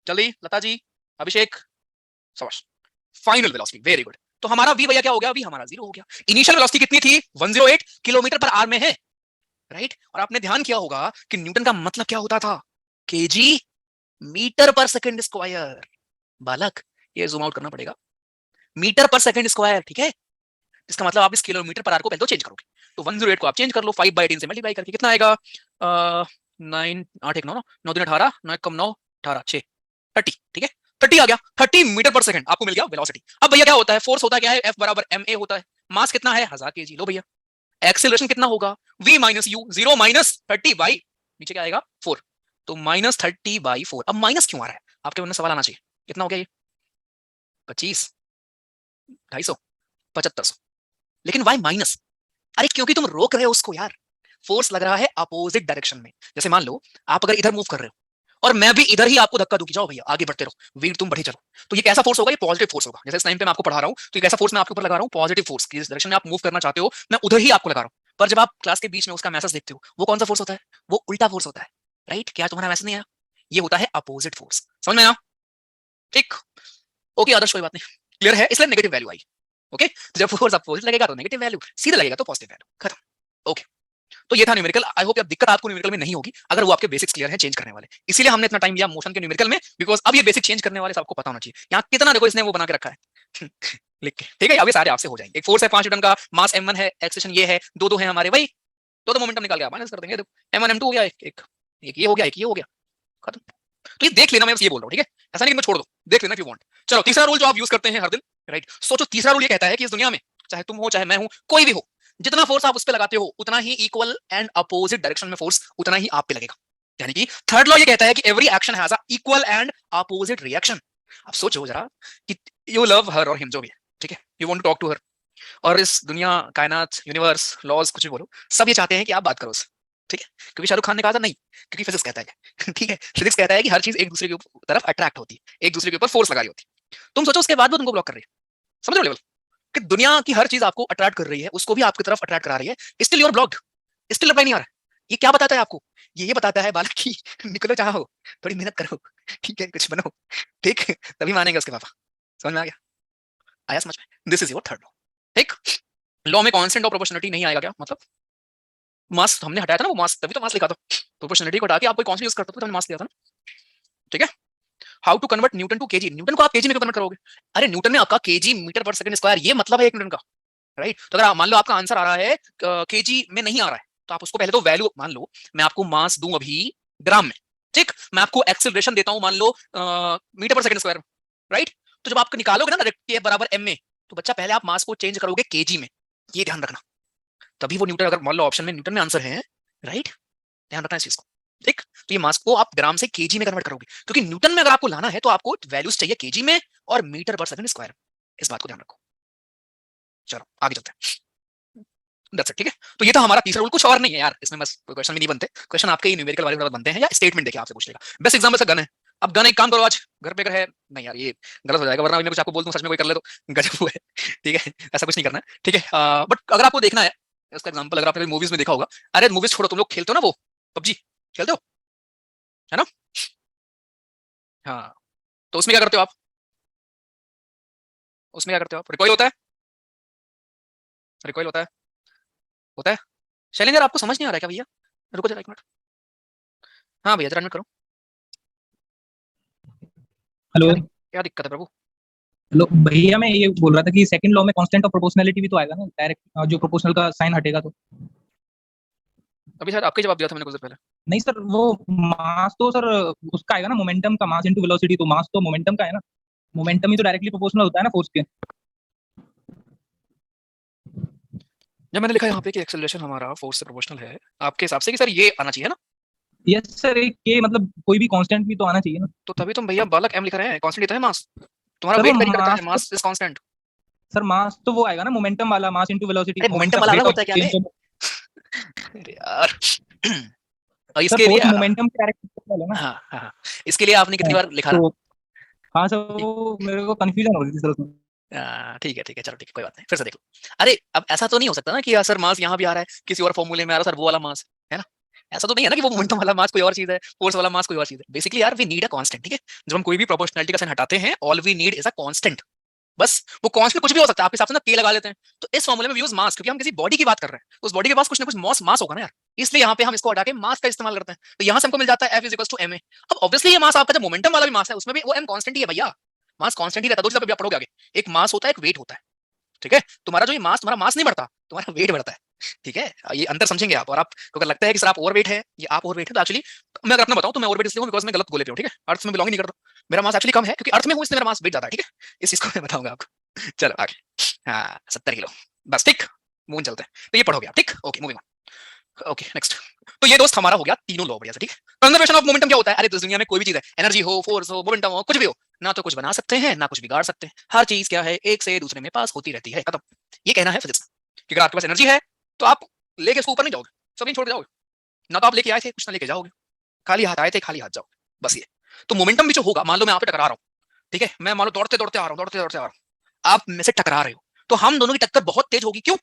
जल्दी, लता जी, अभिषेक, शाबाश, फाइनल वेलोसिटी, वेरी गुड। तो हमारा वी भैया क्या हो गया, अभी हमारा जीरो हो गया। इनिशियल वेलोसिटी कितनी थी? 108 किलोमीटर पर आवर में है, राइट। और आपने ध्यान किया होगा कि न्यूटन का मतलब क्या होता था, केजी मीटर पर सेकंड स्क्वायर। बालक, ये जूम आउट करना पड़ेगा, मीटर पर सेकंड स्क्वायर, ठीक है। इसका मतलब आप इस किलोमीटर पर आर को पहले तो चेंज करोगे, तो 108 को आप चेंज कर लो 5/18 से मल्टीप्लाई करके, कितना आएगा? 9 8 1 9 9 3 18 9 कम 9 18 6 30, ठीक है। 30 आ गया, 30 मीटर पर सेकंड आपको मिल गया वेलोसिटी। अब भैया क्या होता है, फोर्स होता क्या है, F बराबर ma होता है। मास कितना है, 1000 kg। लो भैया, एक्सेलरेशन कितना होगा, v minus you, 0 minus 30 by, नीचे क्या आएगा 4, तो -30/4। अब माइनस क्यों आ रहा है, आपके मन में सवाल आना चाहिए। कितना हो गया ये? 25, 250, 7500। लेकिन वाई माइनस? अरे क्योंकि तुम रोक रहे हो उसको यार, फोर्स लग रहा है अपोजिट डायरेक्शन में। जैसे मान लो आप अगर इधर मूव कर रहे हो और मैं भी इधर ही आपको धक्का दूं कि जाओ भैया आगे बढ़ते रहो, वीर तुम बढ़े चलो, तो ये कैसा फोर्स होगा, ये पॉजिटिव फोर्स होगा। जैसे इस टाइम पे मैं आपको पढ़ा रहा हूं तो ये कैसा फोर्स मैं आपके ऊपर लगा रहा हूं, पॉजिटिव फोर्स। जिस डायरेक्शन में आप मूव करना चाहते हो मैं उधर ही आपको लगा रहा हूं। पर जब आप क्लास के बीच में उसका मैसेज देखते हो, वो कौन सा फोर्स होता है, वो उल्टा फोर्स होता है, राइट। क्या तुम्हारा मैसेज नहीं आया? ये होता है अपोजिट फोर्स, समझ में आया? ठीक, ओके आदर्श, कोई बात नहीं, क्लियर है, इसलिए नेगेटिव वैल्यू आई। ओके, तो जब फोर्स अपोजिट लगेगा तो नेगेटिव वैल्यू, सीधा लगेगा तो पॉजिटिव वैल्यू, खत्म। ओके, तो ये था न्यूमेरिकल। आई होप अब दिक्कत आपको न्यूमेरिकल में नहीं होगी अगर वो आपके बेसिक्स क्लियर है चेंज करने वाले, इसीलिए हमने इतना टाइम लिया मोशन के न्यूमेरिकल में, बिकॉज अब ये बेसिक चेंज करने वाले सबको पता होना चाहिए। यहाँ कितना देखो इसने वो बना के रखा है। लिख के, ठीक है, अब ये सारे आपसे हो जाएंगे। एक फोर्स है 5 न्यूटन का, मास m1 है, एक्सेलरेशन ये है, दो है हमारे, वही दो मोमेंटम निकाल के आप माइनस कर देंगे, देखो m1 m2 हो गया, एक ये हो गया, एक ये हो गया, खत्म। तो ये देख लेना, मैं बस ये बोल रहा हूँ, ठीक है, ऐसा नहीं कि मैं छोड़ दो, देख लेना इफ यू वांट। चलो तीसरा रूल जो आप यूज करते हैं हर दिन, राइट। सोचो तीसरा रूल ये कहता है कि इस दुनिया में चाहे तुम हो चाहे मैं हूं, कोई भी हो, जितना फोर्स आप उस पर लगाते हो उतना ही इक्वल एंड अपोजिट डायरेक्शन में फोर्स उतना ही आप पे लगेगा। यानी कि थर्ड लॉ ये कहता है कि every action has a equal and opposite reaction. आप सोचो जरा कि यू लव हर और हिम जो भी है, ठीक है, you want to talk to her, और इस दुनिया, कायनात, यूनिवर्स, लॉज, कुछ भी बोलो, सब ये चाहते हैं कि आप बात करो उससे, ठीक है, क्योंकि शाहरुख खान ने कहा था नहीं, क्योंकि फिजिक्स कहता है ठीक है, फिजिक्स कहता है कि हर चीज एक दूसरे की तरफ अट्रैक्ट होती है, एक दूसरे के ऊपर फोर्स लगा रही होती है। तुम सोचो उसके बाद वो तुमको ब्लॉक कर रही है, समझ रहे हो लेवल, कि दुनिया की हर चीज आपको अट्रैक्ट कर रही है, उसको भी आपकी तरफ अट्रैक्ट करा रही है, still you are blocked, still reply नहीं आ रहा है। ये क्या बताता है आपको? ये बताता है बालक की निकलो चाहो, थोड़ी मेहनत करो, ठीक है, कुछ बनो, ठीक, तभी मानेंगे उसके पापा। समझ में आ गया? आया समझ में? This is your third law, ठीक। लॉ में कांस्टेंट और प्रोपोर्शनलिटी नहीं आएगा क्या? मतलब मास हमने हटाया था ना, वो मास, तभी तो मास लिखा था, प्रोपोर्शनलिटी को हटा के आप कोई कांस्टेंट यूज करते तो हमने मास लिया था ना, ठीक है। How to convert newton to KG, newton को आप केजी में क्यों कन्वर्ट करोगे? अरे न्यूटन में आपका केजी मीटर पर सेकंड स्क्वायर, ये मतलब है एक न्यूटन का, राइट। तो अगर मान लो आपका आंसर आ रहा है केजी में नहीं आ रहा है, तो आप उसको पहले तो वैल्यू मान लो, मैं आपको मास दूं अभी ग्राम में, ठीक, मैं आपको एक्सेलरेशन देता हूं मान लो मीटर पर सेकंड स्क्वायर में, राइट। तो जब आप निकालोगे ना के बराबर एम में, तो बच्चा पहले आप मास को चेंज करोगे केजी में, ये ध्यान रखना, तभी वो न्यूटन, अगर मान लो ऑप्शन में न्यूटन में आंसर है, राइट, ध्यान रखना इस चीज को, ठीक। तो ये मास को आप ग्राम से केजी में कन्वर्ट करोगे, क्योंकि न्यूटन में अगर आपको लाना है तो आपको वैल्यूज चाहिए केजी में और मीटर पर सेकंड स्क्वायर, इस बात को ध्यान रखो। चलो आगे चलते हैं, दैट्स इट, ठीक है। तो ये था हमारा तीसरा रूल, कुछ और नहीं है यार इसमें, बस कोई क्वेश्चन भी नहीं बनते, क्वेश्चन आपके ही न्यूमेरिकल वाले बनते हैं या स्टेटमेंट देके आपसे पूछ लेगा। बेस्ट एग्जांपल से गन है, अब गन एक काम करो, आज घर पे अगर है, नहीं यार ये गलत हो जाएगा, वरना मैं कुछ आपको बोल दूं सच में कोई कर ले तो गजब हुआ है, ठीक है, ऐसा कुछ नहीं करना है, ठीक है। बट अगर आपको देखना है इसका एग्जांपल, अगर आपने मूवीज में देखा होगा, अरे मूवीज छोड़ो, तुम लोग खेलते हो ना वो पबजी, खेलते हो, है ना? हाँ, तो उसमें क्या करते हो आप? उसमें क्या करते हो आप? रिकॉइल होता है, रिकॉइल होता है। शैलेंद्र आपको समझ नहीं आ रहा है क्या भैया? रुको जरा एक मिनट, हाँ भैया जरा मिनट करो, हेलो। क्या दिक्कत है प्रभु? हेलो भैया, मैं ये बोल रहा था कि सेकंड लॉ में कांस्टेंट ऑफ प्रोपोर्शनलिटी भी तो आएगा ना, डायरेक्ट जो प्रोपोर्शनल का साइन हटेगा तो। अभी शायद आपके जवाब दिया था मैंने कुछ देर पहले। नहीं सर, वो मास तो सर उसका आएगा ना, मोमेंटम का, मास इनटू वेलोसिटी, तो मास तो मोमेंटम का है ना, मोमेंटम ही तो डायरेक्टली प्रोपोर्शनल होता है ना फोर्स के। जब मैंने लिखा यहाँ पे कि एक्सेलरेशन हमारा फोर्स से प्रोपोर्शनल है, आपके हिसाब से कि सर ये आना चाहिए ना? यस सर, एक के मतलब कोई भी कांस्टेंट भी तो आना चाहिए ना। तो तभी तुम भैया बालक एम लिख रहे हैं, कांस्टेंट तो है मास, तुम्हारा सर वो वेट वेरी करता है, मास तो, मास इज कांस्टेंट। सर मास तो वो आएगा ना, मोमेंटम वाला, मास इनटू वेलोसिटी, अरे मोमेंटम वाला अलग होता है क्या बे? अरे यार और सर इसके लिए फोर्स मोमेंटम के डायरेक्ट वाला ना। हाँ हाँ हाँ, इसके लिए आपने कितनी बार लिखा ना? तो हाँ सर, वो मेरे को कंफ्यूजन हो रही थी सर उसमें। ठीक है, चलो ठीक है, कोई बात नहीं, फिर से देख लो। अरे अब ऐसा तो नहीं हो सकता ना कि यार सर मास यहाँ भी आ रहा है, किसी और फॉर्मूले में आ रहा है सर वो वाला मास, है ना? ऐसा तो नहीं है ना कि वो मोमेंटम वाला मास कोई और चीज है, फोर्स वाला मास कोई और चीज है। बेसिकली यार वी नीड अ कांस्टेंट, ठीक है। जब हम कोई भी प्रोपोर्शनलिटी का साइन हटाते हैं, all we need is a constant, बस। वो कांस्टेंट कुछ भी हो सकता है, आपके हिसाब से ना के लगा लेते हैं, तो इस फॉर्मूले में यूज मास, क्योंकि हम किसी बॉडी की बात कर रहे हैं, उस बॉडी के पास कुछ ना कुछ मास मास होगा ना यार, इसलिए यहाँ पे हम इसको हटा के मास का इस्तेमाल करते हैं। तो यहाँ से हमको मिल जाता है F is equals to ma। अब ऑब्वियसली ये मास आपका जब मोमेंटम वाला भी मास है, उसमें भी वो m कांस्टेंट ही है भैया, मास कांस्टेंट ही रहता है। दो चीजों पे भी आप पढ़ोगे आगे, एक मास होता है, एक वेट होता है, ठीक है। तुम्हारा जो ये मास, तुम्हारा मास नहीं बढ़ता, तुम्हारा वेट बढ़ता है, ठीक है। ये अंतर समझेंगे आप। और आपको अगर लगता है कि सर आप ओवरवेट है, ये आप ओवरवेट है, तो एक्चुअली मैं अगर अपना बताऊं तो मैं ओवरवेट इसलिए हूं बिकॉज मैं गलत गोले पे हूं, ठीक है, अर्थ में बिलोंग नहीं करता। मेरा मास एक्चुअली कम है क्योंकि अर्थ में हूं, इसलिए मेरा मास वेट ज्यादा है, ठीक है। इस चीज को मैं बताऊंगा आपको। चलो आगे, हाँ 70 किलो, बस ठीक, मून चलते हैं। तो ये पढ़ोगे आप, ठीक, okay moving on, okay next. तो ये दोस्त हमारा हो गया तीनों लॉ बढ़िया से, ठीक है। कंजर्वेशन ऑफ मोमेंटम क्या होता है? अरे तो दुनिया में कोई भी चीज है, एनर्जी हो, फोर्स हो, मोमेंटम हो, कुछ भी हो, ना तो कुछ बना सकते हैं ना कुछ बिगाड़ सकते हैं, हर चीज क्या है, एक से दूसरे में पास होती रहती है, खत्म। ये कहना है फिजिक्स कि अगर आपके पास एनर्जी है तो आप लेके उसको ऊपर नहीं जाओगे, सब छोड़ जाओगे, ना तो आप लेके आए थे कुछ ना लेके जाओगे, खाली हाथ आए थे खाली हाथ जाओगे, बस ये। तो मोमेंटम भी जो होगा, मान लो मैं आप पे टकरा रहा हूँ, ठीक है, मैं मान लो दौड़ते दौड़ते आ रहा हूँ, दौड़ते दौड़ते आ रहा हूँ, आप मेरे से टकरा रहे हो, तो हम दोनों की टक्कर बहुत तेज होगी, क्यों?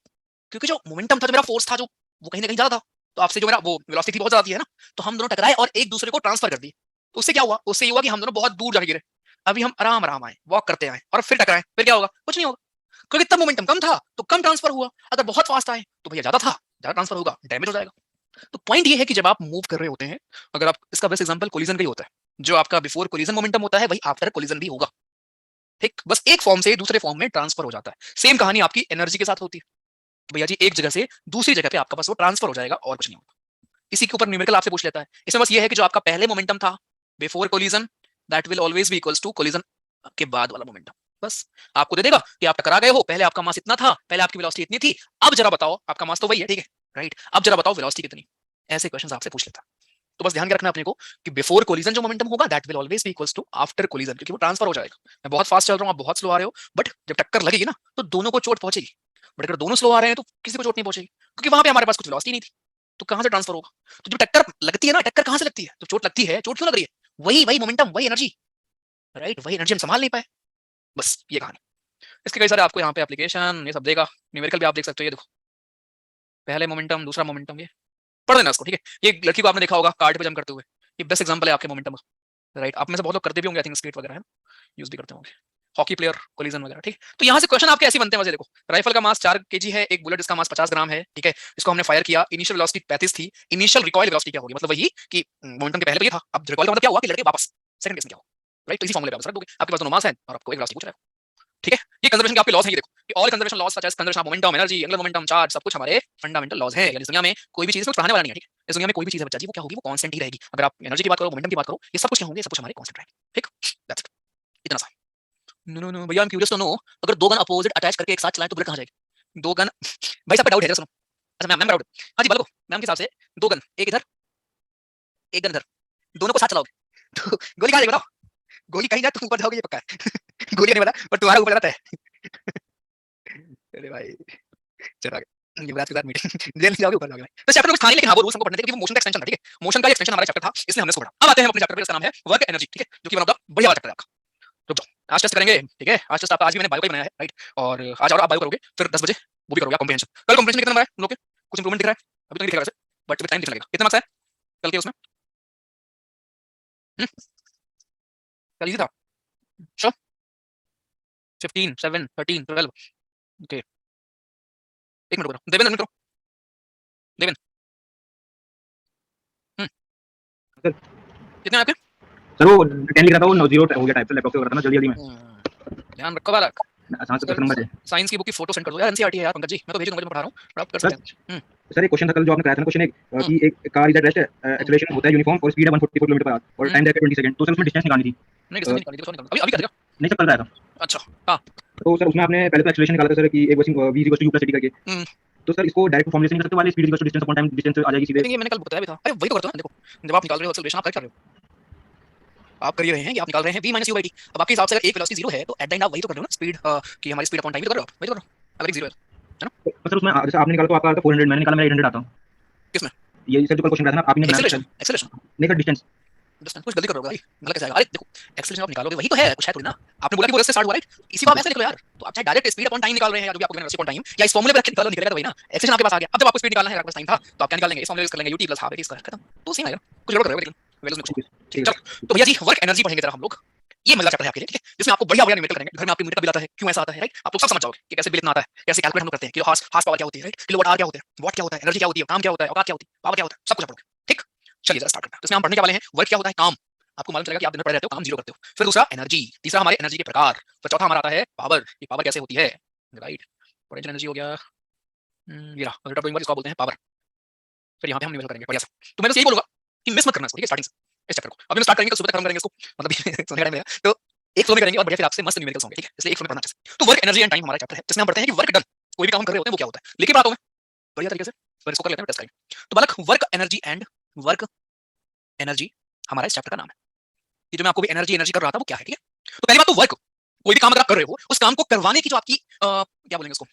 क्योंकि जो मोमेंटम था, जो मेरा फोर्स था, जो वो कहीं ना कहीं ज्यादा था, तो आपसे जो मेरा वो वेलोसिटी बहुत ज्यादा थी, है ना, तो हम दोनों टकराए और एक दूसरे को ट्रांसफर कर दिए। तो उससे क्या हुआ? उससे ये हुआ कि हम दोनों बहुत दूर जाके गिरे। अभी हम आराम आराम आए, वॉक करते आए और फिर टकराए, फिर क्या होगा? कुछ नहीं होगा, क्योंकि तब मोमेंटम कम था तो कम ट्रांसफर हुआ, अगर बहुत फास्ट आए तो भैया ज्यादा था, ज्यादा ट्रांसफर होगा, डैमेज हो जाएगा। तो पॉइंट ये है कि जब आप मूव कर रहे होते हैं, अगर आप, इसका बेस्ट एग्जांपल कोलिजन का ही होता है, जो आपका बिफोर कोलिजन मोमेंटम होता है वही आफ्टर कोलिजन भी होगा, ठीक, बस एक फॉर्म से दूसरे फॉर्म में ट्रांसफर हो जाता है। सेम कहानी आपकी एनर्जी के साथ होती है, तो भैया जी एक जगह से दूसरी जगह पे आपका बस वो ट्रांसफर हो जाएगा और कुछ नहीं होगा। इसी के ऊपर न्यूमेरिकल आपसे पूछ लेता है, इसमें बस ये है कि जो आपका पहले मोमेंटम था before collision, that will always be equals to collision के बाद वाला मोमेंटम, बस। आपको दे देगा कि आप टकरा गए हो, पहले आपका मास इतना था, पहले आपकी वेलोसिटी इतनी थी, अब जरा बताओ, आपका मास तो वही है, ठीक है, राइट, अब जरा बताओ वेलोसिटी कितनी। ऐसे क्वेश्चंस आपसे पूछ लेता, तो बस ध्यान क्या रखना है अपने को कि बिफोर कोलिजन जो मोमेंटम होगा that will always be equals to after collision, क्योंकि वो ट्रांसफर हो जाएगा। मैं बहुत फास्ट चल रहा हूँ, आप बहुत स्लो आ रहे हो, बट जब टक्कर लगेगी ना तो दोनों को चोट पहुंचेगी। बट अगर दोनों स्लो आ रहे हैं तो किसी को चोट नहीं पहुंचेगी, क्योंकि वहां पे हमारे पास कुछ वेलोसिटी नहीं थी, तो कहां से ट्रांसफर होगा? तो जब टक्कर लगती है ना, टक्कर कहां से लगती है? तो चोट लगती है, चोट क्यों लग रही है? वही वही मोमेंटम, वही एनर्जी, राइट, वही एनर्जी हम संभाल नहीं पाए, बस ये कहानी। इसके कई सारे आपको यहाँ पे एप्लीकेशन ये सब देगा, न्यूमेरिकल भी आप देख सकते हो। ये देखो, पहले मोमेंटम, दूसरा मोमेंटम, ये पढ़ देना इसको, ठीक है। ये लड़की को आपने देखा होगा कार्ड पे जम करते हुए, ये बेस्ट एग्जांपल है आपके मोमेंटम का, राइट। आप में से बहुत लोग करते भी होंगे, आई थिंक स्केट वगैरह है यूज भी करते होंगे, हॉकी प्लेयर, कोलिजन वगैरह, ठीक। तो यहाँ से क्वेश्चन आपके ऐसे बनते हैं, वैसे देखो, राइफल का मास 4 kg है, एक बुलेट जिसका मास 50 ग्राम है, ठीक है। इसको हमने फायर किया, इनिशियल वेलोसिटी 35 थी, इनिशियल रिकॉइल वेलोसिटी क्या होगी? मतलब वही कि मोमेंटम के पहले तो ये था, अब रिकॉइल का मतलब क्या हुआ कि लड़के वापस सेकंड केस में क्या होगा, राइट। तो इसी फॉर्मूले पे आप रख दोगे, आपके पास दोनों मास है और आपको एक वेलोसिटी पूछ रहा है, ठीक है। ये कंजर्वेशन के आपके लॉज हैं, ये देखो, कि all conservation laws such as conservation of momentum, energy, angular momentum, charge, सब कुछ हमारे फंडामेंटल लॉज हैं। यानी इस दुनिया में कोई भी चीज इसमें पढ़ाने वाला नहीं है, ठीक है। इस दुनिया में कोई भी चीज है बच्चा जी, वो क्या होगी? वो कांस्टेंट ही रहेगी। अगर आप एनर्जी की बात करो, मोमेंटम की बात करो, ये सब कुछ क्या होंगे? सब कुछ हमारे कांस्टेंट रहेंगे, ठीक। दैट्स इट, इतना सा। नो नो नो भैया, I am curious to know, अगर दो गन अपोजिट अटैच करके एक साथ चलाएं तो बुलेट कहां जाएगी? दो गन भाई साहब पे डाउट है, जरा सुनो। अच्छा मैम, डाउट, हां जी बोलो। मैम के हिसाब से दो गन, एक इधर एक गन इधर, दोनों को साथ चलाओगे तो गोली कहां जाएगी बताओ? गोली कहीं जाए तुम ऊपर जाओगे, ये पक्का है गोली नहीं पता, पर तुम्हारा ऊपर जाता है अरे भाई चलो आगे, युवराज के साथ मीटिंग जेल जाओगे, ऊपर जाओगे भाई। तो चैप्टर कुछ था नहीं, लेकिन हाँ वो रूल्स हमको पढ़ने थे क्योंकि वो मोशन का एक्सटेंशन था, ठीक है। मोशन का एक्सटेंशन हमारा चैप्टर था, इसलिए हमने इसको पढ़ा। अब आते हैं अपने चैप्टर पे, इसका नाम है वर्क एनर्जी, ठीक है, जो कि वन ऑफ द बढ़िया वाला चैप्टर है आपका। रुक जाओ, आज टेस्ट करेंगे, ठीक है। आज टेस्ट आपका, आज भी मैंने बायो का ही बनाया है, राइट। और आज और आप बायो करोगे, फिर 10 बजे वो भी करोगे कॉम्प्रिहेंशन। कल कॉम्प्रिहेंशन कितना नंबर है तुम लोग के? कुछ इंप्रूवमेंट दिख रहा है? अभी तो नहीं दिख रहा वैसे, बट विद टाइम दिखने लगेगा। कितना मार्क्स है कल के उसमें? कल इजी था, श्योर? 15, 7, 13, 12, ओके। एक मिनट रुको, देवेंद्र मिनट रुको, देवेंद्र। सर कितने आपके? सर वो 10 लिख रहा था, वो 0 हो गया टाइप से, लैपटॉप से कर रहा था ना जल्दी जल्दी में। ध्यान रखो बालक। हाँ सर, क्वेश्चन नंबर है साइंस की बुक की फोटो सेंड कर दो यार, एनसीईआरटी है यार पंकज जी, मैं तो भेज दूंगा जब मैं पढ़ा रहा हूं, पर आप कर सर। सकते हैं। सर एक क्वेश्चन था कल जो आपने कराया था ना, क्वेश्चन एक कि एक car is at rest, acceleration होता है यूनिफॉर्म और स्पीड है 144 किलोमीटर पर आवर और टाइम देखा 20 सेकंड, तो सर उसमें डिस्टेंस निकालनी थी। नहीं डिस्टेंस निकालनी थी, अभी अभी कर देगा। नहीं सर, कल कराया था। अच्छा हां, तो सर उसमें आपने पहले तो एक्सेलरेशन निकाला था सर कि एक v = u + c करके। तो सर इसको डायरेक्ट फॉर्मूले से निकाल सकते हो, वाले speed = distance upon time, distance आ जाएगी सीधे। लेकिन ये मैंने कल बताया भी था। अरे वही तो करते हो ना, देखो जब आप निकाल रहे हो एक्सेलरेशन, आप क्या कर रहे हो? आप कर ही रहे हैं कि आप निकाल रहे हैं v - u/t। अब आपके हिसाब से अगर एक वेलोसिटी 0 है तो एट द एंड आप वही तो कर रहे हो ना, स्पीड कि हमारी स्पीड अपॉन टाइम, कर रहे हो आप, वही तो कर रहे हो। अगर एक 0 है ना। तो सर उसमें जैसे आपने निकाला तो आपका आता 400, मैंने निकाला मेरा 800 आता। किसमें? ये सर जो कल क्वेश्चन कराया था ना, आप ही ने बनाया था। एक्सेलरेशन नहीं सर, डिस्टेंस। डिस्टेंस कुछ गलती कर रहे हो भाई, गलत कैसे आएगा? अरे देखो, एक्सेलरेशन आप निकालोगे वही तो है, कुछ है थोड़ी ना। आपने बोला कि वो इससे स्टार्ट हुआ, राइट? इसी को आप ऐसे लिख लो यार। तो आप चाहे डायरेक्ट स्पीड अपॉन टाइम निकाल रहे हैं या जो भी आपको मैंने वेलोसिटी अपॉन टाइम या इस फॉर्मूले पे रख के निकालो, निकलेगा तो वही ना। एक्सेलरेशन आपके पास आ गया, अब जब आपको स्पीड निकालना है, आपके पास टाइम था तो आप क्या निकालेंगे? इस फॉर्मूले यूज कर लेंगे, ut + ½ स्क्वायर, खत्म। तो सेम आएगा, कुछ गड़बड़ कर रहे हो लेकिन वैल्यूज में कुछ। ठीक चलो तो भैया जी वर्क एनर्जी पढ़ेंगे जरा हम लोग। ये मजा चैप्टर है आपके लिए, ठीक है, जिसमें आपको बढ़िया बढ़िया न्यूमेरिकल करेंगे। घर में आपके मीटर बिल आता है, क्यों ऐसा आता है, राइट? आप लोग सब समझ जाओगे कि कैसे बिल इतना आता है, कैसे कैलकुलेट हम लोग करते हैं, किलो हार्स पावर क्या होती है, राइट? किलोवाट आवर क्या होता है, वाट क्या होता है, एनर्जी क्या होती है, काम क्या होता है, औकात क्या होती है, पावर क्या होता है, सब कुछ आप पढ़ोगे, ठीक। चलिए जरा स्टार्ट करते हैं। तो इसमें हम पढ़ने के वाले हैं वर्क क्या होता है, काम। आपको मालूम चलेगा कि आप दिन में पढ़े रहते हो, काम 0 करते हो। फिर दूसरा एनर्जी, तीसरा हमारे एनर्जी के प्रकार, फिर चौथा हमारा आता है पावर, ये पावर कैसे होती है, राइट? पोटेंशियल एनर्जी हो गया, ये रहा रेट ऑफ डूइंग वर्क, इसको बोलते हैं पावर। फिर यहाँ पे हम निवेल करेंगे बढ़िया सा। तो मैं बस यही बोलूंगा कि मिस मत करना इसको, ठीक है, स्टार्टिंग से इस चैप्टर को। अभी हम स्टार्ट करेंगे तो सुबह तक खत्म करेंगे इसको, मतलब सोने का टाइम है तो एक फ्लो में करेंगे और बढ़िया फिर आपसे मस्त न्यूमेरिकल्स होंगे, ठीक है। इसलिए एक फ्लो में पढ़ना अच्छे से। तो वर्क एनर्जी एंड टाइम हमारा चैप्टर है, जिसमें हम पढ़ते हैं कि वर्क डन, कोई भी काम हम कर रहे होते हैं वो क्या होता है, लेके बातों में बढ़िया तरीके से। फिर इसको कर लेते हैं, टेस्ट करेंगे। तो बालक work energy and work energy हमारा इस चैप्टर का नाम है। ये जो मैं आपको भी एनर्जी एनर्जी कर रहा था वो क्या है, ठीक है। तो पहली बात तो वर्क, कोई भी काम अगर आप कर रहे हो, उस काम को करवाने की जो आपकी क्या बोलेंगे उसको,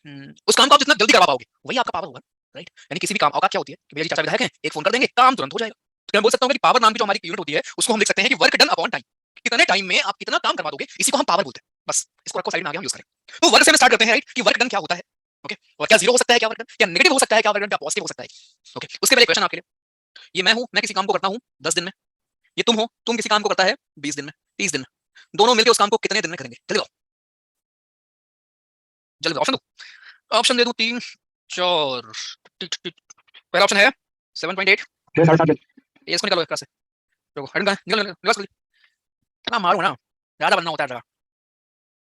उस काम को आप जितना जल्दी करवा पाओगे वही आपका पावर होगा, राइट? यानी किसी भी काम, औकात क्या होती है कि भैया जी चाचा विधायक हैं, एक फोन कर देंगे काम तुरंत हो जाएगा। तो मैं बोल सकता हूँ कि पावर नाम की जो हमारी यूनिट होती है उसको हम लिख सकते हैं कि वर्क डन अपॉन टाइम। कितने टाइम में आप कितना काम करवा दोगे, इसी को हम पावर बोलते हैं। बस इसको रखो साइड में, आगे हम यूज करें। तो वर्क से हम स्टार्ट करते हैं, राइट, कि वर्क डन क्या होता है, ओके। और क्या 0 हो सकता है, क्या वर्क डन, क्या नेगेटिव हो सकता है, क्या वर्क डन, क्या पॉजिटिव हो सकता है, ओके। उसके पहले क्वेश्चन आपके लिए, ये मैं हूं, मैं किसी काम को करता हूं 10 दिन में। ये तुम हो, तुम किसी काम को करता है 20 दिन में, 30 दिन में। दोनों मिलकर उस काम को कितने दिन में करेंगे? जल्दी जल्दी ऑप्शन दो, ऑप्शन दे दूं 3 4। पहला ऑप्शन है 7.8, ये 7.5। ये इसको निकालो एक से, रुको हट गए, निकल निकल निकल ना, मारो ना, ज्यादा बनना होता है जरा।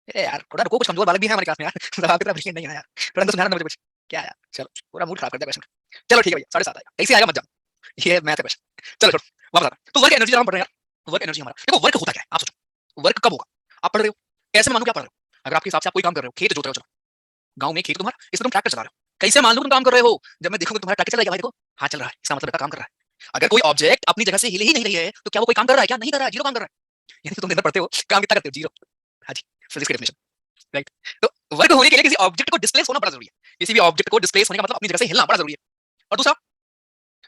ए यार थोड़ा रुको, कुछ कमजोर बालक भी है हमारे क्लास में यार आपकी तरह ब्रिलियंट नहीं है यार, थोड़ा अंदर सुधारना मुझे कुछ, क्या यार। चलो पूरा मूड खराब कर दिया क्वेश्चन। चलो ठीक है भैया, 7.5 आएगा, कैसे आएगा मत जाओ, ये मैथ है क्वेश्चन। चलो छोड़ो, वापस आता। तो वर्क एनर्जी जरा हम पढ़ रहे हैं यार। वर्क एनर्जी हमारा, देखो वर्क होता क्या है आप सोचो, वर्क कब होगा? आप पढ़ रहे हो, कैसे मानो क्या पढ़ रहे हो? अगर आपके हिसाब से आप कोई काम कर रहे हो, खेत जोत रहे हो, चलो गांव में खेत तुम्हारा, इसमें तुम ट्रैक्टर चला रहे हो, कैसे मान लो तुम काम कर रहे हो? जब मैं देखूंगा तुम्हारा ट्रैक्टर चल रहा है, भाई देखो हाँ चल रहा है, इसका मतलब काम कर रहा है। अगर कोई ऑब्जेक्ट अपनी जगह से हिले ही नहीं रही है तो क्या वो कोई काम कर रहा है? क्या नहीं कर रहा है, जीरो काम कर रहा है। यानी तुम दिन भर पढ़ते हो, काम कितना करते हो? जीरो। हाँ जी, फिजिक्स की डेफिनेशन, राइट। तो वर्क होने के लिए किसी ऑब्जेक्ट को डिस्प्लेस होना बड़ा जरूरी है। किसी भी ऑब्जेक्ट को डिस्प्लेस होने का मतलब अपनी जगह से हिलना बड़ा जरूरी है। और दूसरा,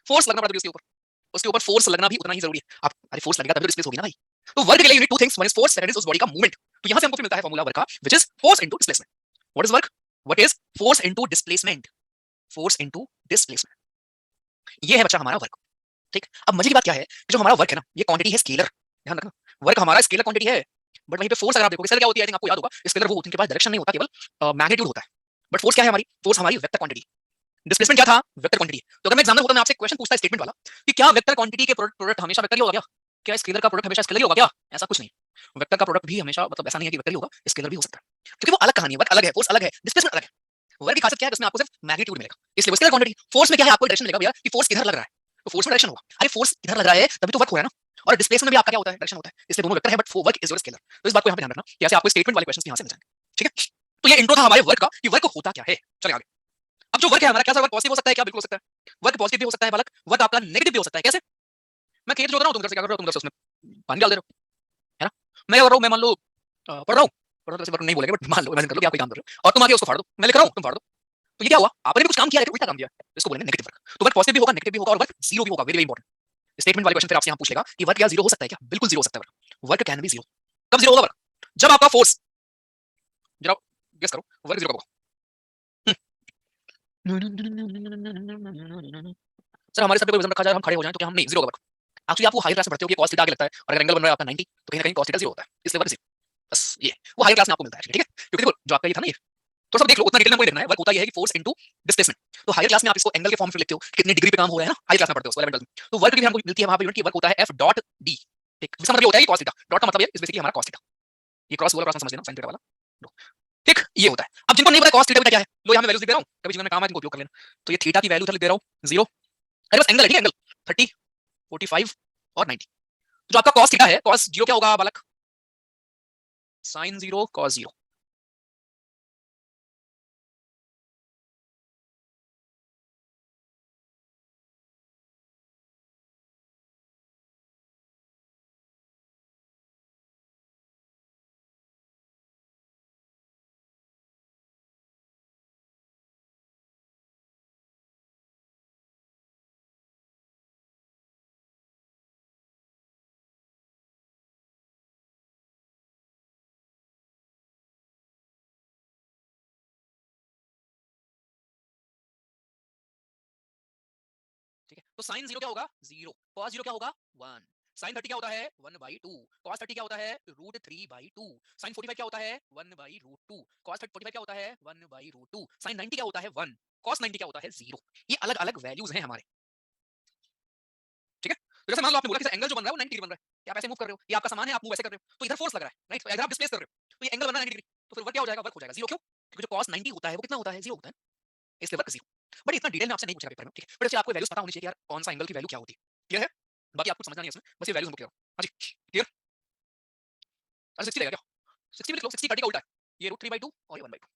फोर्स लगना बड़ा जरूरी है उसके ऊपर फोर्स लगना भी उतना ही जरूरी है। आप अरे फोर्स लगेगा तभी तो डिस्प्लेस होगी ना भाई। तो वर्क के लिए unit two things, one is force, second is उस बॉडी का मूवमेंट। तो यहां से हमको फिर मिलता है फार्मूला वर्क का, which is force into displacement. What is work? Work is force into displacement, force into displacement. ये है बच्चा हमारा वर्क, ठीक। अब मजे की बात क्या है, जो हमारा वर्क है ना, ये क्वांटिटी है स्केलर, ध्यान रखना। वर्क हमारा स्केलर क्वांटिटी है, बट वहीं पे फोर्स अगर आप देखोगे, स्केलर क्या होती है, आई थिंक आपको याद होगा, स्केलर वो होती है उनके पास डायरेक्शन नहीं होता, केवल मैग्नीट्यूड होता है। बट फोर्स क्या है हमारी? फोर्स हमारी वेक्टर क्वांटिटी। डिस्प्लेसमेंट क्या था? Vector quantity. तो अगर मैं एग्जाम्पल होता, मैं आपसे क्वेश्चन पूछता है स्टेटमेंट वाला कि क्या वेक्टर क्वांटिटी के प्रोडक्ट हमेशा वेक्टर ही होगा क्या? क्या स्केलर का प्रोडक्ट हमेशा स्केलर ही होगा क्या? ऐसा कुछ नहीं। वेक्टर का प्रोडक्ट भी हमेशा, मतलब ऐसा नहीं है कि वेक्टर ही होगा, स्केलर भी हो सकता है, क्योंकि वो अलग कहानी है। वर्क अलग है, फोर्स अलग है, डिस्प्लेसमेंट अलग है। वर्क की खासियत क्या है? उसमें आपको सिर्फ मैग्नीट्यूड मिलेगा, इसलिए वो स्केलर क्वांटिटी। फोर्स में क्या है? आपको डायरेक्शन मिलेगा भैया कि फोर्स किधर लग रहा है, तो फोर्स में डायरेक्शन होगा। अरे फोर्स किधर लग रहा है तभी तो वर्क हो रहा है ना। और डिस्प्लेसमेंट में भी आपका क्या होता है? डायरेक्शन होता है। इसलिए दोनों वेक्टर है, but work is your scalar. तो इस बात को यहाँ पे ध्यान रखना कि ऐसे आपको स्टेटमेंट वाले क्वेश्चंस यहाँ से मिल जाएंगे, ठीक है। तो ये इंट्रो था हमारे वर्क का कि वर्क होता क्या है। चलिए आगे। अब जो वर्क है हमारा, क्या वर्क पॉजिटिव हो सकता है? क्या बिल्कुल हो सकता है। वर्क पॉजिटिव भी हो सकता है बालक, वर्क आपका नेगेटिव भी हो सकता है। कैसे? मैं खेत जोत रहा हूँ, तुम घर से क्या कर रहे हो? तुम घर से उसमें पानी डाल दे रहे हो, है ना। मैं कर रहा हूँ, मैं मान लो पढ़ रहा हूँ, वैसे वर्क नहीं बोलेंगे, बट मान लो, इमेजिन कर लो कि आप कोई काम कर रहे हो और तुम आके उसको फाड़ दो। मैं लिख रहा हूँ, तुम फाड़ दो। तो ये क्या हुआ? आपने भी कुछ काम किया, लेकिन उल्टा काम किया, इसको बोलेंगे नेगेटिव वर्क। तो वर्क पॉजिटिव भी होगा, नेगेटिव भी होगा, और वर्क जीरो भी होगा। वेरी वेरी इंपॉर्टेंट स्टेटमेंट वाले क्वेश्चन फिर आपसे यहाँ पूछ लेगा कि वर्क क्या जीरो हो सकता है क्या? बिल्कुल जीरो हो सकता है वर्क कैन बी जीरो। कब जीरो होगा वर्क? जब आपका फोर्स, जरा गेस करो, वर्क जीरो कब होगा? सर हमारे सर पे कोई वजन रखा जाए, हम खड़े हो जाएं, तो क्या हम? नहीं, जीरो होगा वर्क। एक्चुअली आपको हाई क्लास में पढ़ते हो कि cos थीटा आगे लगता है, और अगर एंगल बन रहा है आपका 90, तो कहीं ना कहीं cos थीटा जीरो होता है, इसलिए वर्क जीरो। बस ये वो हाई क्लास में आपको मिलता है, ठीक है। क्योंकि देखो जो आपका ये था ना, ये तो सब देख लो, उतना डिटेल में कोई देखना है। वर्क होता है कि फोर्स इनटू डिस्प्लेसमेंट। तो हायर क्लास में आप इसको एंगल के फॉर्म में लिखते हो, कितने डिग्री पे काम हो रहा है ना, हाई क्लास में पढ़ते हो उसको 11 में। तो वर्क की भी हमको मिलती है वहां पे यूनिट की, वर्क होता है F डॉट D, ठीक। इसका मतलब ये होता है कि cos थीटा, डॉट का मतलब ये इस बेसिकली हमारा cos थीटा, ये क्रॉस वाला क्रॉस समझ लेना, sin थीटा वाला, ठीक। ये होता है। अब जिनको नहीं पता cos थीटा क्या है, लो यहां मैं वैल्यूज लिख दे रहा हूं, कभी जीवन में काम आए तो उपयोग कर लेना। तो ये थीटा की वैल्यू इधर लिख दे रहा हूं 0। अरे बस एंगल है, ठीक है, एंगल 30, 45 और 90। तो जो आपका cos थीटा है, cos 0 क्या होगा बालक? sin 0 cos 0। ठीक है, तो sin 0 क्या होगा? 0। cos 0 क्या होगा? 1। sin 30 क्या होता है? 1/2। cos 30 क्या होता है? √3/2। sin 45 क्या होता है? 1/√2। cos 45 क्या होता है? 1/√2। sin 90 क्या होता है? 1। cos 90 क्या होता है? 0। ये अलग अलग वैल्यूज हैं हमारे, ठीक है। तो जैसे मान लो आपने बोला कि एंगल जो बन रहा है वो 90 डिग्री बन रहा है, आप ऐसे मूव कर रहे हो, ये आपका सामान है, आप मूव ऐसे कर रहे हो, तो इधर फोर्स लग रहा है, राइट। इधर आप डिस्प्लेस कर रहे हो, तो ये एंगल बन रहा है 90 डिग्री, तो फिर वर्क क्या हो जाएगा? वर्क हो जाएगा 0। क्यों? क्योंकि जो cos 90 होता है वो कितना होता है? 0 होता है, इसलिए वर्क 0। बट इतना डिटेल में आपसे नहीं पूछा पेपर में, ठीक है। बट इससे आपको वैल्यूज पता होनी चाहिए कि यार कौन सा एंगल की वैल्यू क्या होती है, क्लियर है। बाकी आपको समझना नहीं है इसमें, बस ये वैल्यूज हमको क्लियर हो। हाँ जी, क्लियर। अच्छा 60 लगेगा क्या? 60 भी लिख लो, 60 30 का उल्टा है, ये √3/2 और ये 1/2,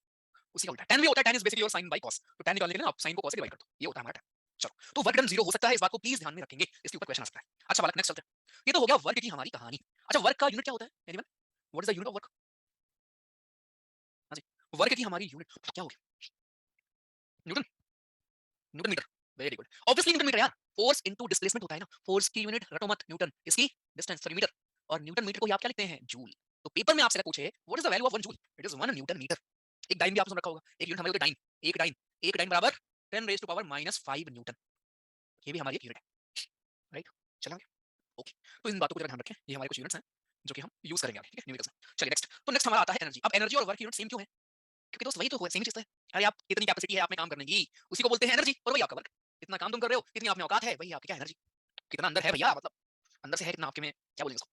उसी का उल्टा है। tan भी होता है, tan is basically your sin by cos। तो tan निकालने के लिए ना आप sin को cos से डिवाइड कर दो, ये होता है हमारा tan। चलो, तो वर्क डन 0 हो सकता है, इस बात को प्लीज ध्यान में रखेंगे, इसके ऊपर क्वेश्चन आ सकता है। अच्छा बालक नेक्स्ट चलते हैं। ये तो हो गया वर्क की हमारी कहानी। अच्छा वर्क का यूनिट क्या होता है? Anyone, what is the unit of work? हाँ जी, वर्क की हमारी यूनिट क्या होगी? Newton, newton metre. Very good, obviously newton metre यार। फोर्स इनटू डिस्प्लेसमेंट होता है ना, फोर्स की यूनिट रटो मत, न्यूटन, इसकी डिस्टेंस सॉरी मीटर, और न्यूटन मीटर को आप क्या लिखते हैं? जूल। तो पेपर में आपसे अगर पूछे what is the value of 1 joule, it is 1 newton metre. एक डाइन भी आपने सुन रखा होगा, एक यूनिट हमारे होता है डाइन, एक डाइन बराबर 10 रेज़ टू पावर -5 न्यूटन, ये भी हमारी एक यूनिट है, राइट। चलेंगे, ओके। तो इन बातों को जरा ध्यान रखें, ये हमारे कुछ यूनिट्स हैं जो कि हम यूज करेंगे आगे, ठीक है, न्यूमेरिकल्स में। चलिए नेक्स्ट, तो नेक्स्ट हमारा आता है एनर्जी। अब एनर्जी और वर्क यूनिट सेम क्यों है? क्योंकि दोस्त वही तो सेम चीज है। अरे आप कितनी कैपेसिटी है आप में काम करने की, उसी को बोलते हैं एनर्जी, और वही आपका वर्क। इतना काम तुम कर रहे हो, इतनी आप में औकात है, वही आपकी क्या एनर्जी। कितना अंदर है भैया, मतलब अंदर से है कितना आपके में, क्या बोलेंगे उसको?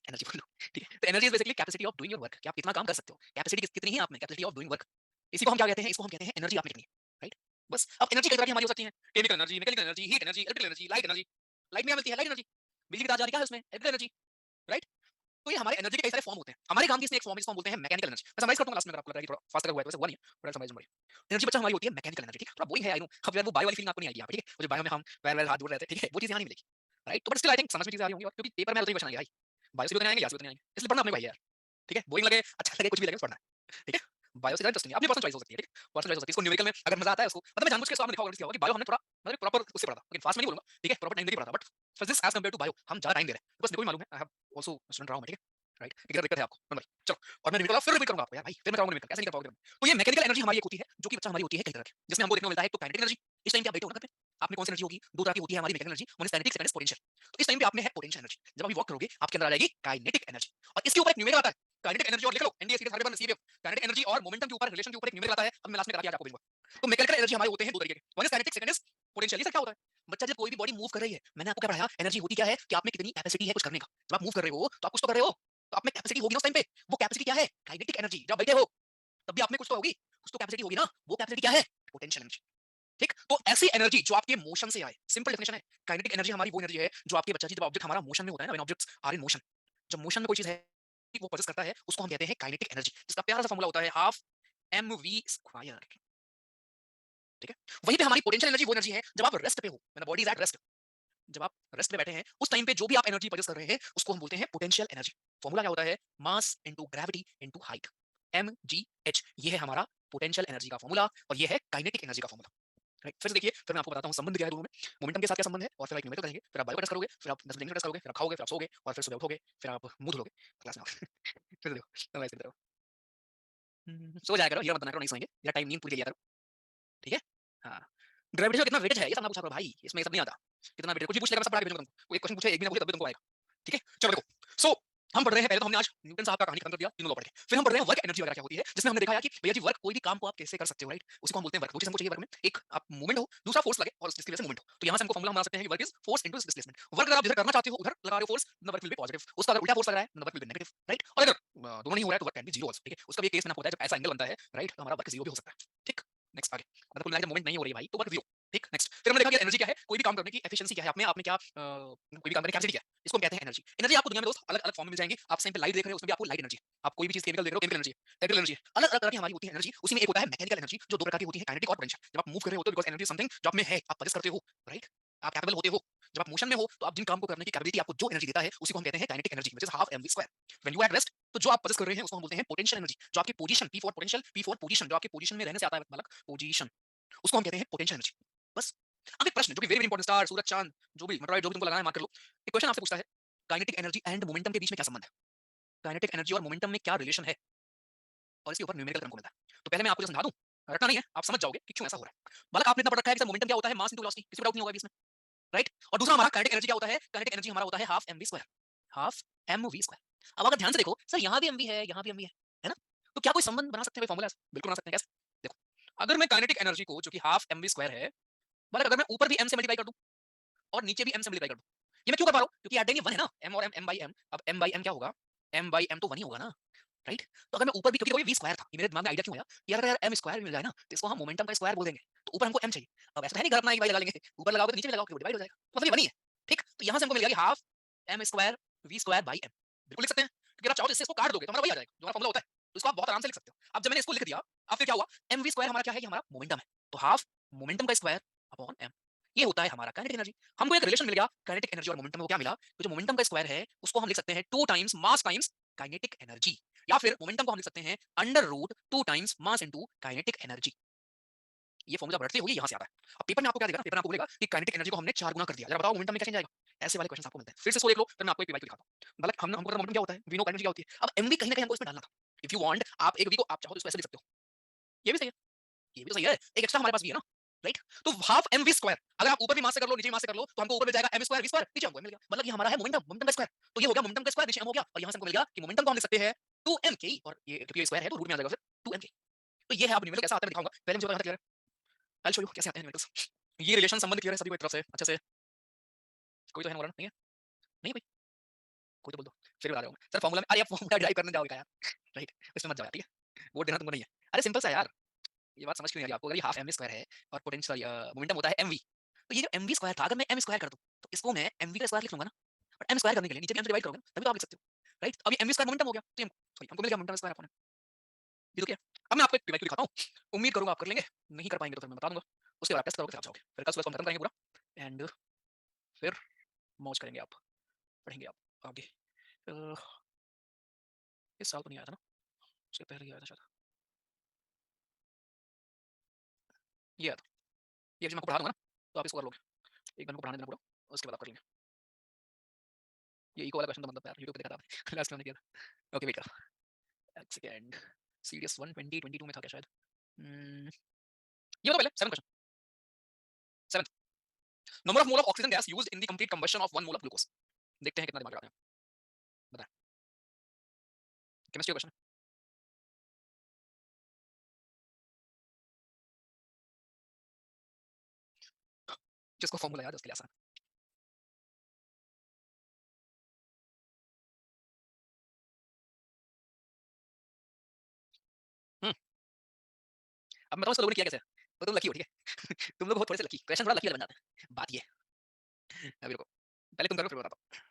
एनर्जी बोलो, ठीक है। तो energy is basically capacity of doing your work, कि आप कितना काम कर सकते हो, कैपेसिटी कितनी है आप में, कैपेसिटी ऑफ डूइंग वर्क। इसी को हम क्या कहते हैं? इसको हम कहते हैं एनर्जी आप में कितनी है, राइट। बस अब एनर्जी कई तरह की हमारी हो सकती है, chemical energy, mechanical energy, heat energy, electrical energy, light energy. Light में क्या मिलती है? Light energy. बिजली की तार जा रही है उसमें, इलेक्ट्रिकल एनर्जी, राइट। तो ये हमारे एनर्जी के कई सारे फॉर्म होते हैं। हमारे काम की इसमें एक फॉर्म, इसको हम बोलते हैं मैकेनिकल एनर्जी। मैं समराइज करता हूं लास्ट में, अगर आपको लग रहा है कि थोड़ा फास्ट हुआ है तो वैसे हुआ नहीं है, थोड़ा समराइज में एनर्जी बच्चा हमारी होती है मैकेनिकल एनर्जी, ठीक है। थोड़ा बोरिंग है आई नो, अब यार वो बायो वाली फीलिंग आपको नहीं आएगी, ठीक है। वो जो बायो में हम पैर वैर हाथ जोड़ रहे थे, ठीक है, वो चीज यहां नहीं मिलेगी। राइट? तो बट स्टिल आई थिंक समझ में चीजें आ रही होंगी, और क्योंकि पेपर में अलग क्वेश्चन आएंगे भाई, बायो से भी उतने आएंगे, या से भी उतने आएंगे, इसलिए पढ़ना अपने भाई यार, ठीक है? बोरिंग लगे, अच्छा लगे, कुछ भी लगे, पढ़ना है, ठीक है? बायो से ज्यादा इंटरेस्टिंग है, अपनी पर्सनल चॉइस हो सकती है, ठीक है? पर्सनल चॉइस हो सकती है, इसको न्यूमेरिकल में अगर मजा आता है उसको, मतलब मैं जानबूझ के आपने देखा होगा किया होगा कि बायो हमने थोड़ा मतलब प्रॉपर उससे पढ़ा था, लेकिन फास्ट में नहीं बोलूंगा, ठीक है? प्रॉपर टाइम देके पढ़ा था, but physics as compare to bio हम ज्यादा टाइम दे रहे हैं, बस मेरे को भी मालूम है, आई हैव आल्सो स्टूडेंट रहा हूं मैं, ठीक है? राइट? एक दिक्कत है आपको, भाई चलो, और मैं रिवील फिर रिपीट करूंगा आपको यार भाई, फिर मैं कराऊंगा रिवील, कैसे नहीं कर पाओगे? तो ये मैकेनिकल एनर्जी हमारी एक होती है जो कि बच्चा हमारी होती है कई तरह की, जिसमें हमको देखने को मिलता है एक तो काइनेटिक एनर्जी, इस टाइम पे आप बैठे हो ना घर पे, आपने कौन सी एनर्जी होगी, दो तरह की होती है हमारी mechanical energy, one is kinetic, second is potential. तो इस टाइम पे आपने है पोटेंशियल एनर्जी, जब आप वॉक करोगे आपके अंदर आ जाएगी काइनेटिक एनर्जी, और इसके ऊपर एक न्यूमेरिकल आता है, काइनेटिक एनर्जी, और लिख लो एनडीए सीरीज हर बार नसीब है, काइनेटिक एनर्जी और मोमेंटम के ऊपर रिलेशन के ऊपर एक न्यूमेरिकल आता है, अब मैं लास्ट में करा के आज आपको भेजूंगा। तो मैकेनिकल एनर्जी हमारे होते हैं दो तरीके के, one is kinetic, second is potential. ये क्या होता है? बच्चा जब कोई भी बॉडी मूव कर रही है, मैंने आपको क्या पढ़ाया, एनर्जी होती क्या है कि आप में कितनी कैपेसिटी है कुछ करने का, जब आप मूव कर रहे हो तो आप कुछ तो कर रहे हो, तो आप में कैपेसिटी होगी ना उस टाइम पे, वो कैपेसिटी क्या है, काइनेटिक एनर्जी। जब बैठे हो तब भी आप में कुछ तो होगी, कुछ तो कैपेसिटी होगी ना, वो कैपेसिटी क्या है, पोटेंशियल एनर्जी, ठीक? तो ऐसी एनर्जी जो आपके मोशन से आए, सिंपल डेफिनेशन है, काइनेटिक एनर्जी हमारी वो एनर्जी है जो आपके बच्चा जी, जब ऑब्जेक्ट हमारा मोशन में होता है ना, when objects are in motion, जब मोशन में कोई चीज है वो पोजेस करता है, उसको हम कहते हैं काइनेटिक एनर्जी, जिसका प्यारा सा फॉर्मूला होता है हाफ एम वी स्क्वायर, ठीक है? वहीं पे हमारी पोटेंशियल एनर्जी वो एनर्जी है जब आप रेस्ट पे हो, when the body is at rest, जब आप रेस्ट पे बैठे हैं उस टाइम पे जो भी आप एनर्जी पोजेस कर रहे हैं उसको हम बोलते हैं पोटेंशियल एनर्जी। फॉर्मूला क्या होता है, mass into gravity into height, mgh, ये है हमारा पोटेंशियल एनर्जी का फॉर्मूला, और ये है काइनेटिक एनर्जी का फॉर्मूला, राइट? फिर से देखिए, फिर मैं आपको बताता हूं संबंध क्या है दोनों में, मोमेंटम के साथ क्या संबंध है, और फिर एक न्यूमेरिकल करेंगे, फिर आप बायो टेस्ट करोगे, फिर आप 10 मिनट टेस्ट करोगे, फिर आप खाओगे, फिर आप सोगे, और फिर सुबह उठोगे, फिर आप मुंह धोगे क्लास में आओगे। फिर देखो, तो मैं इसकी तरफ सो जाया करो, ये मत बना करो नहीं सोएंगे, या टाइम नींद पूरी लिया करो, ठीक है? हाँ, ग्रेविटी का कितना वेटेज है ये सब ना पूछा करो भाई, इसमें ये सब नहीं आता, कितना वेटेज कुछ भी पूछ लेगा मैं सब पढ़ा के भेजूंगा तुमको, कोई एक क्वेश्चन पूछे एक भी ना पूछे तब भी तुमको आएगा, ठीक है? चलो देखो, सो हम पढ़ रहे हैं, पहले तो हमने आज न्यूटन साहब का कहानी खत्म कर दिया, तीनों लॉ पढ़ के, फिर हम पढ़ रहे हैं वर्क एनर्जी वगैरह क्या होती है, जिसमें हमने देखा यार कि भैया जी वर्क, कोई भी काम को आप कैसे कर सकते हो, राइट? उसी को हम बोलते हैं वर्क। दो चीज हमको चाहिए वर्क में, एक आप मूवमेंट हो, दूसरा फोर्स लगे, और जिसकी वजह से मूवमेंट हो। तो यहाँ से हमको फॉर्मूला बना सकते हैं कि work is force into displacement. Work अगर आप जिधर करना चाहते हो उधर लगा रहे हो force, the work will be positive, उसका अगर उल्टा फोर्स लग रहा है the work will be negative, right? और अगर दोनों नहीं हो रहा है तो वर्क कैन बी जीरो, ठीक है? उसका भी एक केस मैंने आपको बताया, जब ऐसा एंगल बनता है, राइट, तो हमारा वर्क जीरो भी हो सकता है, ठीक? नेक्स्ट आगे, मतलब कुल मिलाकर मूवमेंट नहीं हो रही है भाई तो वर्क जीरो, ठीक? नेक्स्ट, फिर हमने देखा कि एनर्जी क्या है, कोई भी काम करने की एफिशिएंसी क्या है, आपने क्या कोई भी काम करने की कैपेसिटी क्या है, इसको हम कहते हैं एनर्जी। एनर्जी आपको दुनिया में दोस्त अलग अलग फॉर्म में मिल जाएंगी, आप सेम पे लाइट देख रहे हो उसमें भी आपको लाइट एनर्जी, आप कोई भी चीज केमिकल देख रहे हो केमिकल एनर्जी, इलेक्ट्रिकल एनर्जी, अलग अलग तरह की हमारी होती है एनर्जी। उसी में एक होता है मैकेनिकल एनर्जी जो दो प्रकार की होती है, काइनेटिक और पोटेंशियल। जब आप मूव कर रहे होते हो बिकॉज़ एनर्जी समथिंग जो आप में है, आप पोजेस करते हो, राइट? आप कैपेबल होते हो। जब आप मोशन में हो तो आप जिन काम को करने की कैपेबिलिटी आपको जो एनर्जी देता है उसी को हम कहते हैं kinetic energy, which is half mv square. When you are at rest, तो जो आप पोजेस कर रहे हैं उसको हम बोलते हैं पोटेंशियल एनर्जी, जो आपकी position p for potential, p for position, जो आपकी पोजीशन में रहने से आता है मतलब पोजीशन, उसको हम कहते हैं पोटेंशियल एनर्जी। बस। अब एक प्रश्न जो कि वेरी वेरी इंपॉर्टेंट, स्टार, सूरज, चांद, जो भी मेटेरॉइड, जो भी तुमको लगाना है मार्क कर लो। एक क्वेश्चन आपसे पूछता है, काइनेटिक एनर्जी एंड मोमेंटम के बीच में क्या संबंध है? काइनेटिक एनर्जी और मोमेंटम में क्या रिलेशन है? और इसके ऊपर न्यूमेरिकल हमको मिलता है। तो पहले मैं आपको जो समझा दूं, रटना नहीं है, आप समझ जाओगे कि क्यों ऐसा हो रहा है। बालक आपने इतना पढ़ रखा है कि सर मोमेंटम क्या होता है, मास इनटू वेलोसिटी, किसी को डाउट नहीं होगा अभी इसमें, राइट? और दूसरा हमारा काइनेटिक एनर्जी क्या होता है, काइनेटिक एनर्जी हमारा होता है half mv square, half mv square. अब अगर ध्यान से देखो, सर यहाँ भी mv है, यहाँ भी mv है ना? तो क्या कोई संबंध बना सकते हैं फॉर्मूला? बिल्कुल बना सकते हैं। कैसे? देखो, अगर मैं काइनेटिक एनर्जी को जो कि हाफ mv स्क्वायर है, बालक अगर मैं ऊपर भी m से मल्टीप्लाई कर दूं और नीचे भी m से मल्टीप्लाई कर दूं, ये मैं क्यों कर पा रहा हूं? क्योंकि एट द एंड ये 1 है ना, m और m by m। अब m by m क्या होगा? m by m तो 1 ही होगा ना, राइट? तो अगर मैं ऊपर भी, क्योंकि ये v स्क्वायर था, ये मेरे दिमाग में आइडिया क्यों आया कि यार अगर m स्क्वायर मिल जाए ना तो इसको हम मोमेंटम का स्क्वायर बोल देंगे, तो ऊपर हमको m चाहिए। अब ऐसा तो है नहीं घर अपना एक भाई लगा लेंगे, ऊपर लगाओगे तो नीचे भी लगाओगे वो डिवाइड हो जाएगा, तो मतलब ये बनी है, ठीक? तो यहाँ से हमको मिल गया कि half m square v square by m। बिल्कुल लिख सकते हैं, क्योंकि आप चाहो तो इससे इसको काट दोगे तो हमारा वही आ जाएगा जो हमारा फॉर्मूला होता है, तो इसको आप बहुत आराम से लिख सकते हो। अब जब मैंने इसको लिख दिया, अब फिर क्या हुआ, mv स्क्वायर हमारा क्या है, ये हमारा मोमेंटम है, तो हाफ मोमेंटम का स्क्वायर अपॉन m, ये होता है हमारा काइनेटिक एनर्जी। हमको एक रिलेशन मिल गया काइनेटिक एनर्जी और मोमेंटम को, क्या मिला? तो जो मोमेंटम का स्क्वायर है उसको हम लिख सकते हैं 2 times mass times kinetic energy, या फिर मोमेंटम को हम लिख सकते हैं under root 2 times mass into kinetic energy. ये फॉर्मूला बढ़ते हुए यहाँ से आता है। अब पेपर में आपको क्या देगा, पेपर में आपको बोलेगा कि काइनेटिक एनर्जी को हमने 4 गुना कर दिया, जरा बताओ मोमेंटम में क्या चेंज आएगा? ऐसे वाले क्वेश्चन आपको मिलते हैं। फिर से इसको देख लो, फिर मैं आपको एक पीवाईक्यू दिखाता हूं। मतलब हमको पता मोमेंटम क्या होता है, वी नो काइनेटिक क्या होती है। अब एमवी कहीं ना कहीं हमको इसमें डालना था। इफ यू वांट, आप एक वी को आप चाहो तो इसको ऐसे लिख सकते हो, ये भी सही है, ये भी तो सही है, एक एक्स्ट्रा हमारे पास भी है ना, राइट? तो हाफ mv स्क्वायर, अगर आप ऊपर भी मास से कर लो नीचे भी मास से कर लो तो हमको ऊपर मिल जाएगा m स्क्वायर v स्क्वायर, नीचे हमको मिल गया, मतलब ये हमारा है मोमेंटम, मोमेंटम का स्क्वायर। तो ये हो गया मोमेंटम का स्क्वायर, नीचे m हो गया, और यहां से हमको मिल गया कि मोमेंटम को हम लिख सकते हैं 2mk, और ये क्योंकि ये स्क्वायर है तो रूट में आ जाएगा फिर 2mk। तो ये है, अब न्यूमेरिकल कैसा आता है मैं दिखाऊंगा, पहले मुझे क्लियर है, आई शो यू कैसे आते हैं न्यूमेरिकल्स। ये रिलेशन संबंध क्लियर है सभी को एक तरफ से अच्छे से? कोई तो है ना, नहीं है? नहीं है भाई? कोई तो बोल दो, फिर बता रहा हूं मैं सर फॉर्मूला में, अरे आप फॉर्मूला ड्राइव करने जाओगे क्या यार, राइट? इसमें मत जाओ यार, ठीक है? वोट देना तुमको नहीं है, अरे सिंपल सा यार, ये बात समझ क्यों नहीं आ रही आपको? अगर ये हाफ mv स्क्वायर है और पोटेंशियल मोमेंटम होता है mv, तो ये जो mv स्क्वायर था, अगर मैं m स्क्वायर कर दूं तो इसको मैं mv का स्क्वायर लिख लूंगा ना, बट m स्क्वायर करने के लिए नीचे भी m से डिवाइड करोगे ना, तभी तो आप लिख सकते हो, राइट? अब ये mv स्क्वायर मोमेंटम हो गया, तो ये सॉरी हमको मिल गया मोमेंटम स्क्वायर अपॉन, ये तो क्या है? अब मैं आपको एक पीवाईक्यू दिखाता हूं, उम्मीद करूंगा आप कर लेंगे, नहीं कर पाएंगे तो फिर मैं बता दूंगा, उसके बाद टेस्ट करोगे, फिर आप जाओगे, फिर कल सुबह हम खत्म करेंगे पूरा, एंड फिर मौज करेंगे आप, पढ़ेंगे आप आगे। इस साल तो नहीं आया था ना, उसके पहले ही आया था शायद। ये आया था, ये मैं आपको पढ़ा दूंगा ना, तो आप इसको कर लोगे। एक बार को पढ़ाने देना पूरा, उसके बाद आप कर लेंगे। ये इको वाला क्वेश्चन तो मतलब यार यूट्यूब पे देखा था लास्ट में किया था। ओके वेट कर एक सेकंड। सीरियस 1 2022 में था क्या शायद। ये बताओ पहले 7 question. 7 number of mole of oxygen gas used in the complete combustion of 1 mole of glucose. देखते हैं कितना दिमाग लगाते हैं, बताएं। Chemistry question. जिसको फॉर्मूला याद है उसके लिए आसान। हम्म अब मैं बताऊं इसको लोगों ने किया कैसे, तो तुम लकी हो ठीक है तुम लोग हो थोड़े से लकी, क्वेश्चन थोड़ा लकी वाला बन जाता है, बात ये है। अभी रुको, पहले तुम करो फिर बताता हूं।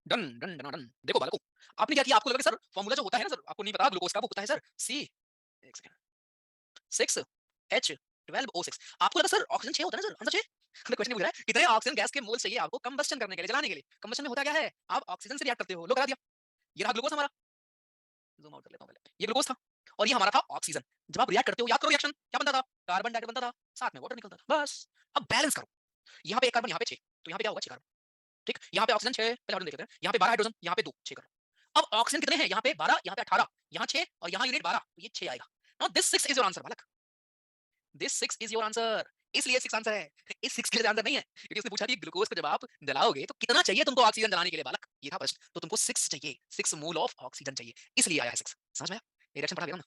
Done done done done. देखो बालको, आपने क्या किया, आपको लगा कि सर फॉर्मूला जो होता है ना सर, आपको नहीं पता ग्लूकोज का, वो होता है सर सी, एक सेकंड, 6 H 12O6। आपको लगा सर ऑक्सीजन 6 होता है ना सर, आंसर 6। हमने क्वेश्चन पूछ रहा है कितने ऑक्सीजन गैस के मोल चाहिए आपको कंबस्टन करने के लिए, जलाने के लिए। कंबस्टन में होता क्या है, आप ऑक्सीजन से रिएक्ट करते हो, लो करा दिया। ये रहा ग्लूकोज हमारा, जूम आउट कर लेता हूं पहले, ये ग्लूकोज था और ये हमारा था ऑक्सीजन। जब आप रिएक्ट करते हो, याद करो रिएक्शन क्या बनता था, कार्बन डाइऑक्साइड बनता था, साथ में वाटर निकलता था, बस। अब बैलेंस करो, यहाँ पे एक कार्बन, यहाँ पे 6, तो यहाँ पे क्या होगा 6 कार्बन, ठीक। यहाँ पे ऑक्सीजन 6, पहले ऑर्डर देख लेते हैं, यहाँ पे 12 हाइड्रोजन, यहाँ पे 2, 6 कार्बन। अब ऑक्सीजन कितने हैं, यहाँ पे 12, यहाँ पे 18, यहाँ 6 और यहाँ यूनिट 12, तो ये 6 आएगा। Now this 6 is your answer बालक, दिस 6 इज योर आंसर, इसलिए 6 आंसर है। इस 6 के लिए आंसर नहीं है, क्योंकि उसने पूछा कि ग्लूकोज को जब आप जलाओगे तो कितना चाहिए तुमको ऑक्सीजन जलाने के लिए बालक, ये था प्रश्न। तो तुमको 6 चाहिए, 6 मोल ऑफ ऑक्सीजन चाहिए, इसलिए आया है 6। समझ में आया, ये रिएक्शन पढ़ा गया ना,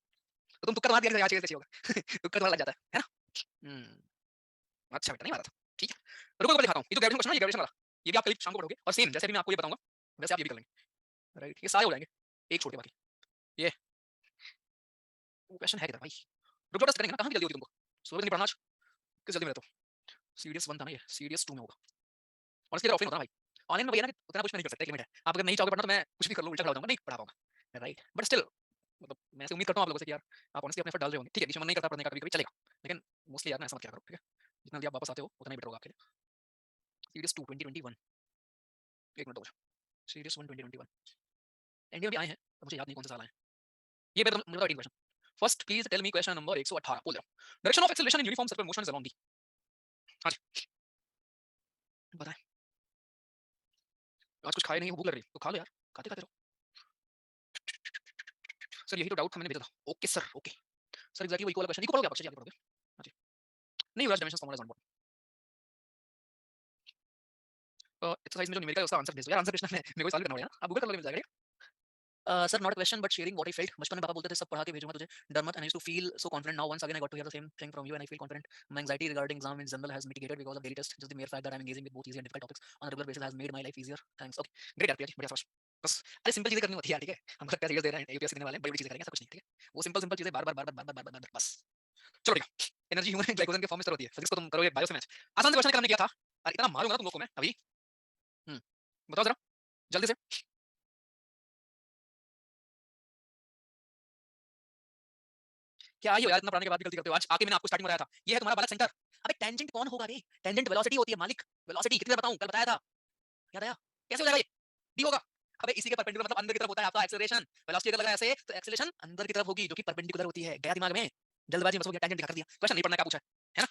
तो तुम तुक्का मार दिया यार, चाहिए होगा तुक्का थोड़ा लग जाता है ना। अच्छा बेटा नहीं मारा था, ठीक है। रुको रुको दिखाता हूं, ये तो ग्रेजुएशन क्वेश्चन है, ये ग्रेजुएशन वाला, ये भी आप कल शाम को पढ़ोगे, और सेम जैसे भी मैं आपको ये बताऊंगा वैसे आप ये भी कर लेंगे, राइट। ये सारे हो जाएंगे, एक छोड़ के बाकी। ये क्वेश्चन है किधर भाई, रुक जाओ टेस्ट करेंगे ना, कहां की जल्दी होती तुमको, सुबह नहीं पढ़ना आज, किस जल्दी में रहते हो। सीडीएस 1 था ना ये, सीडीएस 2 में होगा, और इसके लिए ऑफलाइन होता है भाई, ऑनलाइन में भैया ना उतना कुछ मैं नहीं कर सकता, एक लिमिट है। आप अगर नहीं चाहोगे पढ़ना तो मैं कुछ भी कर लूं, उल्टा खड़ा हो जाऊंगा, नहीं पढ़ा पाऊंगा, राइट। बट स्टिल मतलब मैं ऐसे उम्मीद करता हूं आप लोगों से कि यार आप ऑनेस्टली अपने एफर्ट डाल रहे होंगे, ठीक है। मन नहीं करता पढ़ने का, कभी-कभी चलेगा, लेकिन मोस्टली यार ना ऐसा मत किया करो, ठीक है। जितना जल्दी आप वापस आते हो उतना ही बेटर होगा आपके लिए। सीडीएस 2 2021, एक मिनट रुको, सीडीएस 1 2021 एनडीए में भी आए हैं, तो मुझे याद नहीं कौन से साल आए हैं। ये मेरा मतलब 18 question. First please tell me question number 118, बोल रहा हूं। Direction of acceleration in uniform circular motion is along the, हां जी बताएं। आज कुछ खाए नहीं हो, भूख लग रही है तो खा लो यार, खाते खाते रहो। सर यही तो डाउट था, मैंने भेजा था। Okay sir, okay sir, exactly वही वाला क्वेश्चन, इको पढ़ोगे आप, अच्छे से आगे पढ़ोगे, हां जी। नहीं Yuvraj, dimensions formula is not exercise में जो न्यूमेरिकल है उसका आंसर भेज दो यार, आंसर कृष्णा में मेरे को सॉल्व करना होगा यार, आप गूगल कर लोगे मिल जाएगा। Sir not a question but sharing what I felt. बचपन में पापा बोलते थे सब पढ़ा के भेजूंगा तुझे, डर मत, and I used to feel so confident, now once again I got to hear the same thing from you and I feel confident. My anxiety regarding exam in general has mitigated because of daily test, just the mere fact that I am engaging with both easy and difficult topics on a regular basis has made my life easier, thanks. Okay great यार, बढ़िया first, बस अरे simple चीजें करनी होती है यार, ठीक है। हम लगता है सीरियस दे रहे हैं, यूपीएससी देने वाले हैं, बड़ी-बड़ी चीजें करेंगे, ऐसा कुछ नहीं, ठीक है। वो सिंपल सिंपल चीजें बार बार बार बार बार बार बार बस। चलो ठीक है। एनर्जी ह्यूमन ग्लाइकोजन के फॉर्म में स्टोर होती है, फिजिक्स को तुम करोगे बायो से मैच, आसान से क्वेश्चन हमने किया था और इतना मारूंगा ना तुम लोगों को मैं अभी। बताओ जरा जल्दी से, क्या आई हो यार, इतना पढ़ाने के बाद भी गलती करते हो। आज आके मैंने आपको स्टार्टिंग में बताया था, ये है तुम्हारा बालक सेंटर। अबे टेंजेंट कौन होगा बे, टेंजेंट वेलोसिटी होती है मालिक, वेलोसिटी कितनी बार बताऊं, कल बताया था, याद आया। कैसे हो जाएगा ये, डी होगा। अबे इसी के परपेंडिकुलर मतलब अंदर की तरफ होता है आपका एक्सेलरेशन, वेलोसिटी अगर लगा ऐसे तो एक्सेलरेशन अंदर की तरफ होगी जो कि परपेंडिकुलर होती है। गया दिमाग में, जल्दबाजी में बस हो गया, टेंजेंट दिखा कर दिया, क्वेश्चन नहीं पढ़ना क्या पूछा है ना।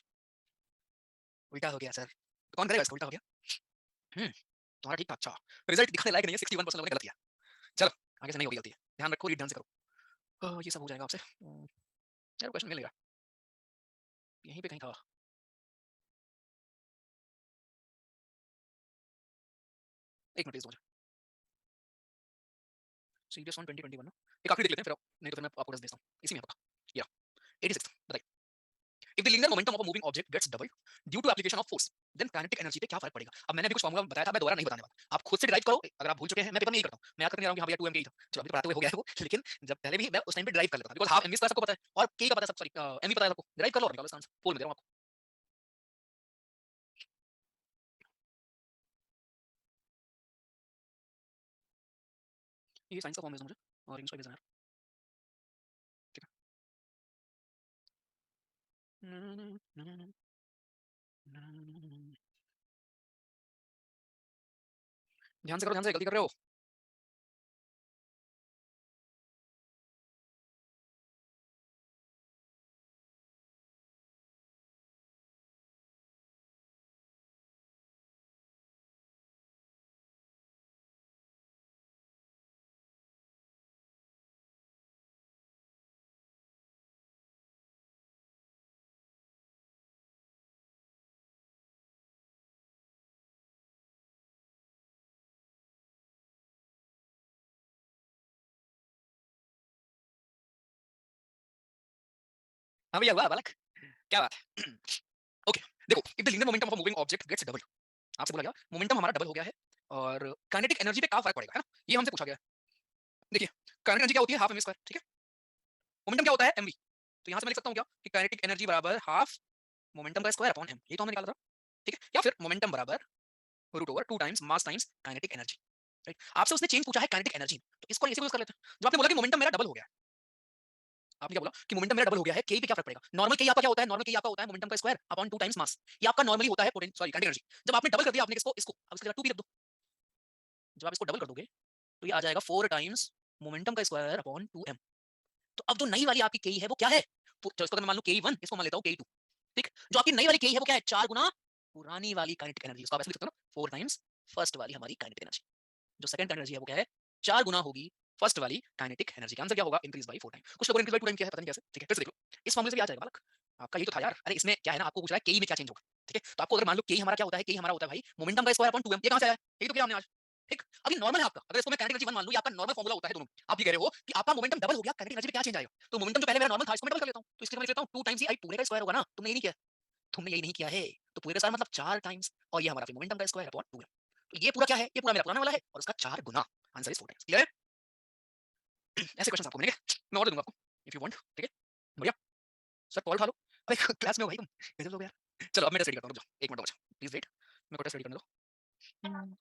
उल्टा हो गया सर, तो कौन करेगा इसको, उल्टा हो गया। तुम्हारा ठीक था, अच्छा रिजल्ट दिखाने लायक नहीं है, 61% लोगों ने गलत किया। चलो आगे से नहीं होगी गलती, ध्यान रखो, रीड ढंग से करो। ये सब हो जाएगा आपसे। यार क्वेश्चन मिलेगा यहीं पे कहीं था, एक मिनट प्लीज। सीरियस 1 2021 ना, एक आखिरी देख लेते हैं फिर नहीं तो फिर मैं आपको दस देता हूं, इसी में होगा। या 86 बताइए, if the linear momentum of a moving object gets doubled due to application of force then kinetic energy पे क्या फर्क पड़ेगा। अब मैंने अभी कुछ फार्मूला बताया था, मैं दोबारा नहीं बताने वाला, आप खुद से डिराइव करो। अगर आप भूल चुके हैं, मैं पेपर में यही करता हूं, मैं याद करके नहीं रहा हूं कि हां भैया 2m के ही था, चलो अभी तो पढ़ाते हुए हो गया है वो, लेकिन जब पहले भी मैं उस टाइम पे डिराइव कर लेता था, बिकॉज़ हाफ mv सबको पता है और k का पता है सब, सॉरी mv पता है सबको, डिराइव कर लो और निकालो इसका आंसर, पोल में दे रहा हूं आपको। ये साइंस का फॉर्म भेजना मुझे और इंग्लिश का भेजना यार, ठीक है। ध्यान से करो, ध्यान से, गलती कर रहे हो। हाँ भैया, हुआ बालक, क्या बात है। ओके, देखो, if the linear momentum of a moving object gets double, आपसे बोला गया मोमेंटम हमारा डबल हो गया है और काइनेटिक एनर्जी पे क्या फर्क पड़ेगा, है ना, ये हमसे पूछा गया है। देखिए, काइनेटिक एनर्जी क्या होती है, हाफ एम स्क्वायर, ठीक है। मोमेंटम क्या होता है, एमवी। तो यहाँ से मैं लिख सकता हूँ क्या कि काइनेटिक एनर्जी बराबर हाफ मोमेंटम का स्क्वायर अपॉन एम, ये तो हमने निकाला था, ठीक है। या फिर मोमेंटम बराबर root over 2 times mass times kinetic energy, right. आपसे उसने चेंज पूछा है काइनेटिक एनर्जी, तो इसको इसी को यूज कर लेते हैं। जब आपने बोला कि मोमेंटम मेरा डबल हो गया है, आपने क्या बोला कि मोमेंटम मेरा डबल हो गया है, के पे क्या फर्क पड़ेगा। नॉर्मल के आपका क्या होता है, नॉर्मल के आपका होता है मोमेंटम का स्क्वायर अपॉन 2 टाइम्स मास, ये आपका नॉर्मली होता है सॉरी काइनेटिक एनर्जी। जब आपने डबल कर दिया, आपने किसको, इसको, अब इसके बाद 2 भी रख दो। जब आप इसको डबल कर दोगे तो ये आ जाएगा 4 टाइम्स मोमेंटम का स्क्वायर अपॉन 2m। तो अब जो नई वाली आपकी के है वो क्या है, तो इसको मैं मान लूं ke1, इसको मान लेता हूं ke2, ठीक। जो आपकी नई वाली के है वो क्या है, 4 गुना पुरानी वाली काइनेटिक एनर्जी। इसको आप ऐसे लिख सकते हो ना, 4 टाइम्स फर्स्ट वाली हमारी काइनेटिक एनर्जी। जो सेकंड एनर्जी है वो क्या है, 4 गुना होगी फर्स्ट वाली काइनेटिक एनर्जी। का आंसर क्या होगा, इंक्रीज बाय 4 टाइम। कुछ लोगों ने इंक्रीज बाय 2 टाइम किया है, पता नहीं कैसे, ठीक है। फिर से देख लो, इस फॉर्मूले से भी आ जाएगा बालक, आपका ये तो था यार। अरे इसमें क्या है ना, आपको पूछ रहा है के में क्या चेंज होगा, ठीक है। तो आपको अगर मान लो के हमारा क्या होता है, के हमारा होता है भाई मोमेंटम का स्क्वायर अपॉन 2m, ये कहां से आया, ये तो किया हमने आज, ठीक। अभी नॉर्मल है आपका, अगर इसको मैं काइनेटिक एनर्जी 1 मान लूं, ये आपका नॉर्मल फॉर्मूला होता है दोनों। आप ये कह रहे हो कि आपका मोमेंटम डबल हो गया, काइनेटिक एनर्जी पे क्या चेंज आएगा। तो मोमेंटम जो पहले मेरा नॉर्मल था, इसको मैं डबल कर लेता हूं, तो इसके लिए मैं लिख लेता हूं 2 टाइम्स ही आई पूरे का स्क्वायर होगा ना। तुमने यही नहीं किया, तुमने यही नहीं किया है। तो पूरे का स्क्वायर मतलब 4 टाइम्स, और ये हमारा फिर मोमेंटम का स्क्वायर अपॉन 2m। तो ये पूरा क्या है, ये पूरा मेरा पुराना वाला है और उसका 4 गुना, आंसर इज 4 टाइम्स। क्लियर है। ऐसे क्वेश्चन आपको मिलेंगे, मैं और दे दूंगा आपको इफ यू वांट, ठीक है। बढ़िया, सर कॉल उठा लो। अरे क्लास में हो भाई तुम, गजब लोग यार। चलो अब मैं टेस्ट रेडी करता हूं, रुक जाओ 1 मिनट, रुक जाओ प्लीज वेट, मैं को टेस्ट रेडी करने दो।